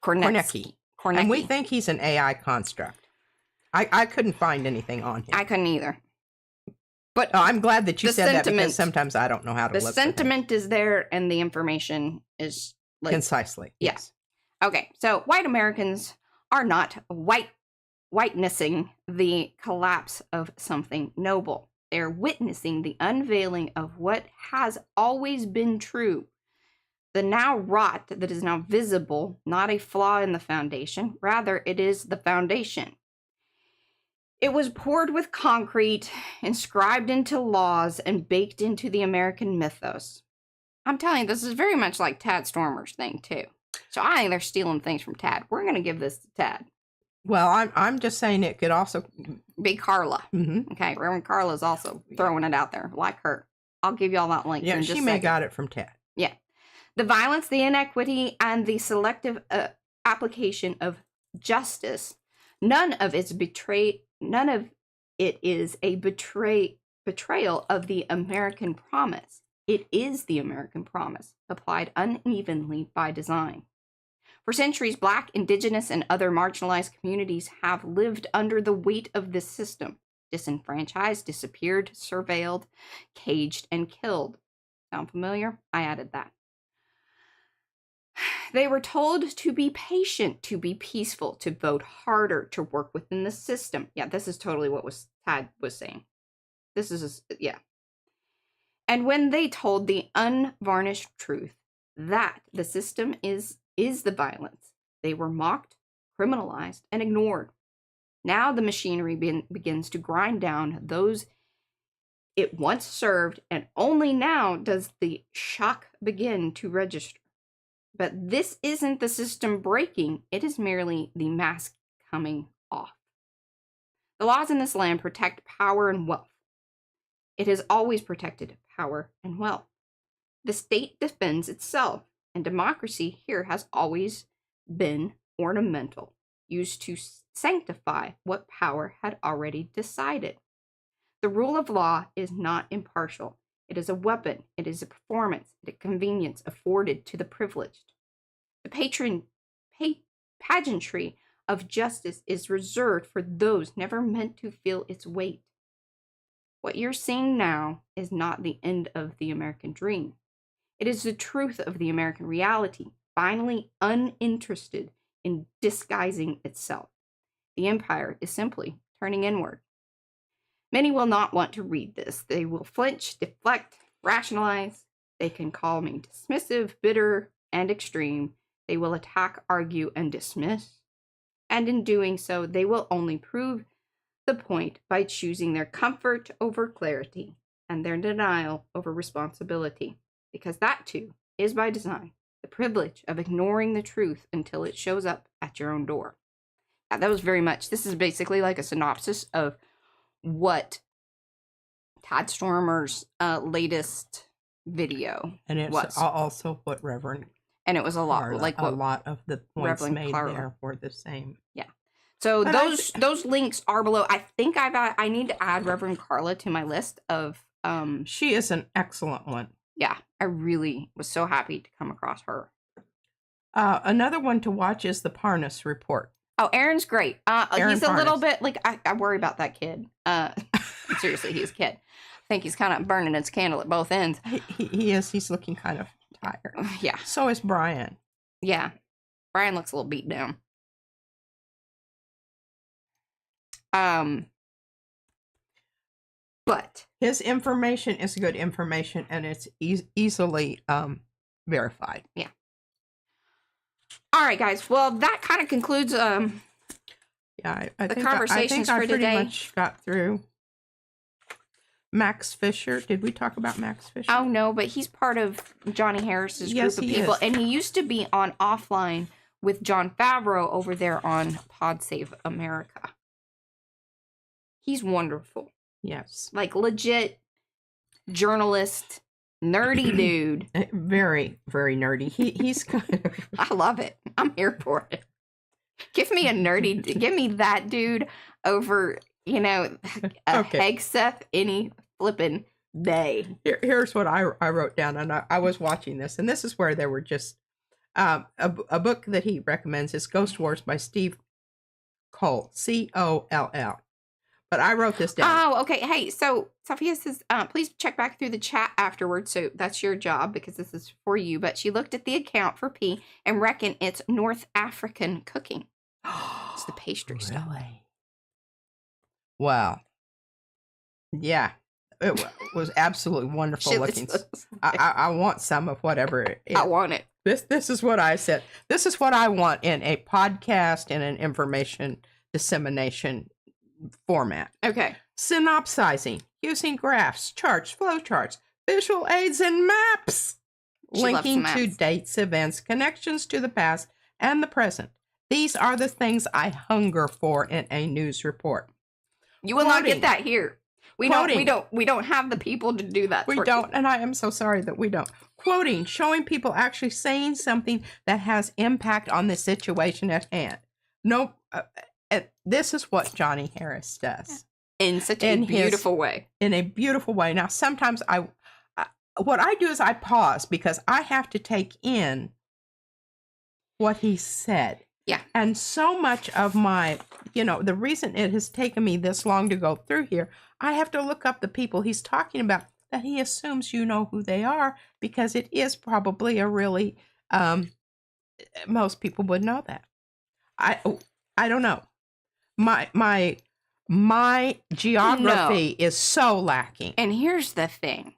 Kornecki. And we think he's an AI construct. I couldn't find anything on him. I couldn't either. But I'm glad that you said that, because sometimes I don't know how to look. The sentiment is there, and the information is concisely. Yes. Okay, so white Americans are not whitenessing the collapse of something noble. They are witnessing the unveiling of what has always been true. The now rot that is now visible, not a flaw in the foundation, rather it is the foundation. It was poured with concrete, inscribed into laws, and baked into the American mythos. I'm telling you, this is very much like Tad Stormer's thing, too. So I think they're stealing things from Tad. We're going to give this to Tad. Well, I'm just saying it could also be Carla. Mm-hmm. Okay, Reverend Carla's also throwing it out there, like her. I'll give you all that link. Yeah, she may got it from Tad. Yeah. The violence, the inequity, and the selective application of justice, none of it is a betrayal of the American promise. It is the American promise, applied unevenly by design. For centuries, Black, Indigenous, and other marginalized communities have lived under the weight of this system, disenfranchised, disappeared, surveilled, caged, and killed. Sound familiar? I added that. They were told to be patient, to be peaceful, to vote harder, to work within the system. Yeah, this is totally what Tad was saying. This is, yeah. And when they told the unvarnished truth that the system is the violence, they were mocked, criminalized, and ignored. Now the machinery begins to grind down those it once served, and only now does the shock begin to register. But this isn't the system breaking, it is merely the mask coming off. The laws in this land protect power and wealth. It has always protected power and wealth. The state defends itself, and democracy here has always been ornamental, used to sanctify what power had already decided. The rule of law is not impartial. It is a weapon. It is a performance. It is a convenience afforded to the privileged. The pageantry of justice is reserved for those never meant to feel its weight. What you're seeing now is not the end of the American dream. It is the truth of the American reality, finally uninterested in disguising itself. The empire is simply turning inward. Many will not want to read this. They will flinch, deflect, rationalize. They can call me dismissive, bitter, and extreme. They will attack, argue, and dismiss. And in doing so, they will only prove the point by choosing their comfort over clarity and their denial over responsibility. Because that, too, is by design, the privilege of ignoring the truth until it shows up at your own door. Now, that was very much, this is basically like a synopsis of what Tad Stormer's latest video and it's was. Also what Reverend and it was a lot Carla, like what a lot of the points Reverend made Carla. there were the same. Yeah. So but those links are below. I think I need to add Reverend Carla to my list of she is an excellent one. Yeah, I really was so happy to come across her. Another one to watch is the Parnas Report. Oh, Aaron's great. He's a Parnas. little bit like I worry about that kid. Seriously, he's a kid. I think he's kind of burning his candle at both ends. He is. He's looking kind of tired. Yeah. So is Brian. Yeah. Brian looks a little beat down. But his information is good information, and it's easily verified. Yeah. All right, guys. Well, that kind of concludes yeah, I the think conversations I for pretty today. much got through. Max Fisher. Did we talk about Max Fisher? Oh, no, but he's part of Johnny Harris's group of people. Is. And he used to be on Offline with John Favreau over there on Pod Save America. He's wonderful. Yes. Like legit journalist, nerdy dude. Very, very nerdy. He's kind of... I love it. I'm here for it. Give me a nerdy, give me that dude over, you know, a Hegseth any flippin' day. Here's what I wrote down, and I was watching this, and this is where there were just a book that he recommends is Ghost Wars by Steve Coll, Coll. But I wrote this down. Oh, okay. Hey, so Sophia says, please check back through the chat afterwards. So that's your job because this is for you. But she looked at the account for P and reckoned it's North African cooking. It's the pastry stuff. Really? Wow. Yeah. It was absolutely wonderful looking. I want some of whatever it is. I want it. This is what I said. This is what I want in a podcast and an information dissemination format. Okay. Synopsizing, using graphs, charts, flowcharts, visual aids, and maps. Linking to dates, events, connections to the past and the present. These are the things I hunger for in a news report. You will not get that here. We don't have the people to do that. We don't, and I am so sorry that we don't. Quoting, showing people actually saying something that has impact on the situation at hand. No, this is what Johnny Harris does in such a beautiful way. In a beautiful way. Now, sometimes what I do is I pause because I have to take in what he said. Yeah. And so much of my, the reason it has taken me this long to go through here, I have to look up the people he's talking about that he assumes you know who they are, because it is probably a really, most people would know that. I don't know. My geography is so lacking. And here's the thing.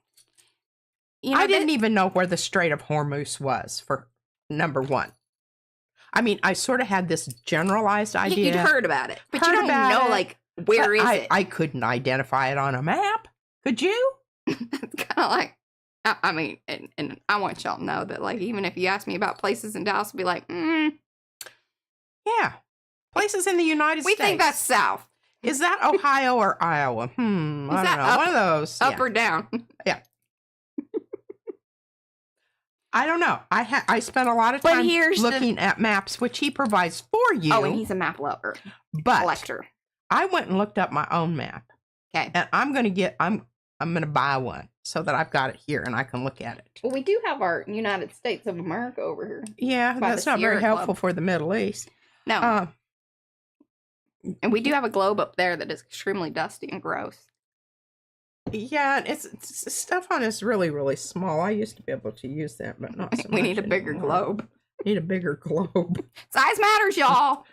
I didn't even know where the Strait of Hormuz was, for number one. I mean, I sort of had this generalized idea. You'd heard about it, but you don't know, like, where is it? I couldn't identify it on a map. Could you? It's kind of like, I mean, and I want y'all to know that, like, even if you ask me about places in Dallas, I'll be like, yeah, places in the United States. We think that's south. Is that Ohio or Iowa? I don't know. One of those. Up or down? Yeah. I don't know. I spent a lot of time looking at maps, which he provides for you. Oh, and he's a map lover, collector. I went and looked up my own map. Okay. And I'm gonna buy one so that I've got it here and I can look at it. Well, we do have our United States of America over here. Yeah, that's not very helpful for the Middle East. No. And we do have a globe up there that is extremely dusty and gross. Yeah, it's stuff on it's really, really small. I used to be able to use that, but not so much. We need a bigger globe. Need a bigger globe. Size matters, y'all.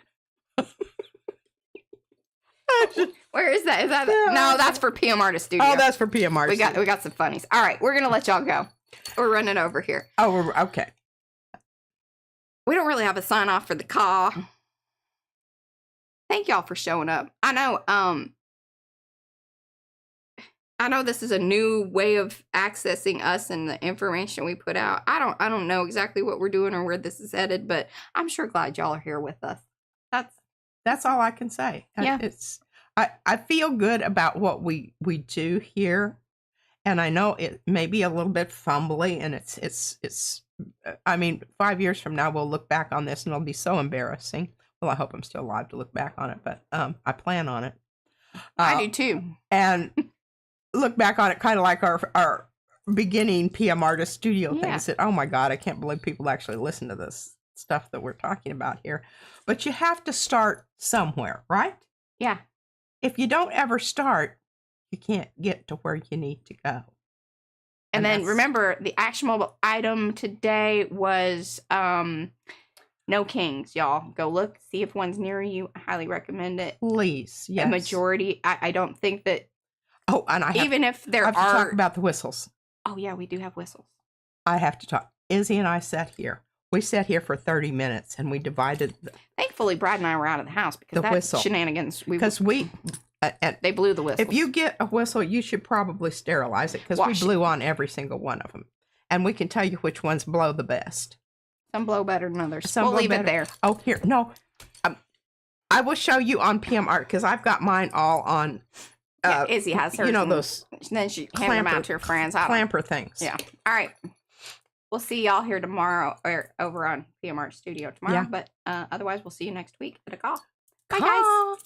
Where is that? Is that no? That's for PM Artist Studio. Oh, that's for PM Artist. We got some funnies. All right, we're gonna let y'all go. We're running over here. Oh, okay. We don't really have a sign off for the call. Thank y'all for showing up. I know this is a new way of accessing us and the information we put out. I don't know exactly what we're doing or where this is headed, but I'm sure glad y'all are here with us. That's all I can say. Yeah. I feel good about what we do here, and I know it may be a little bit fumbly, and it's I mean, 5 years from now we'll look back on this and it'll be so embarrassing. Well, I hope I'm still alive to look back on it, but I plan on it. I do too. And look back on it kind of like our beginning PM Artist Studio things that, oh my God, I can't believe people actually listen to this stuff that we're talking about here. But you have to start somewhere, right? Yeah. If you don't ever start, you can't get to where you need to go. And then remember, the actionable item today was No Kings, y'all. Go look, see if one's near you. I highly recommend it. Please, yes. A majority, I don't think that. Oh, and even if there are. I have to talk about the whistles. Oh, yeah, we do have whistles. I have to talk. Izzy and I sat here. We sat here for 30 minutes and we divided. Thankfully, Brad and I were out of the house because that whistle shenanigans. Because they blew the whistle. If you get a whistle, you should probably sterilize it because we blew on every single one of them. And we can tell you which ones blow the best. Some blow better than others. We'll leave it there. Oh, here. No. I will show you on PM Art because I've got mine all on. Izzy has hers. You know, those. Then she hand them out to her friends. Clamper things. Yeah. All right. We'll see y'all here tomorrow or over on PM Art Studio tomorrow. Yeah. But otherwise, we'll see you next week at a call. Bye, guys.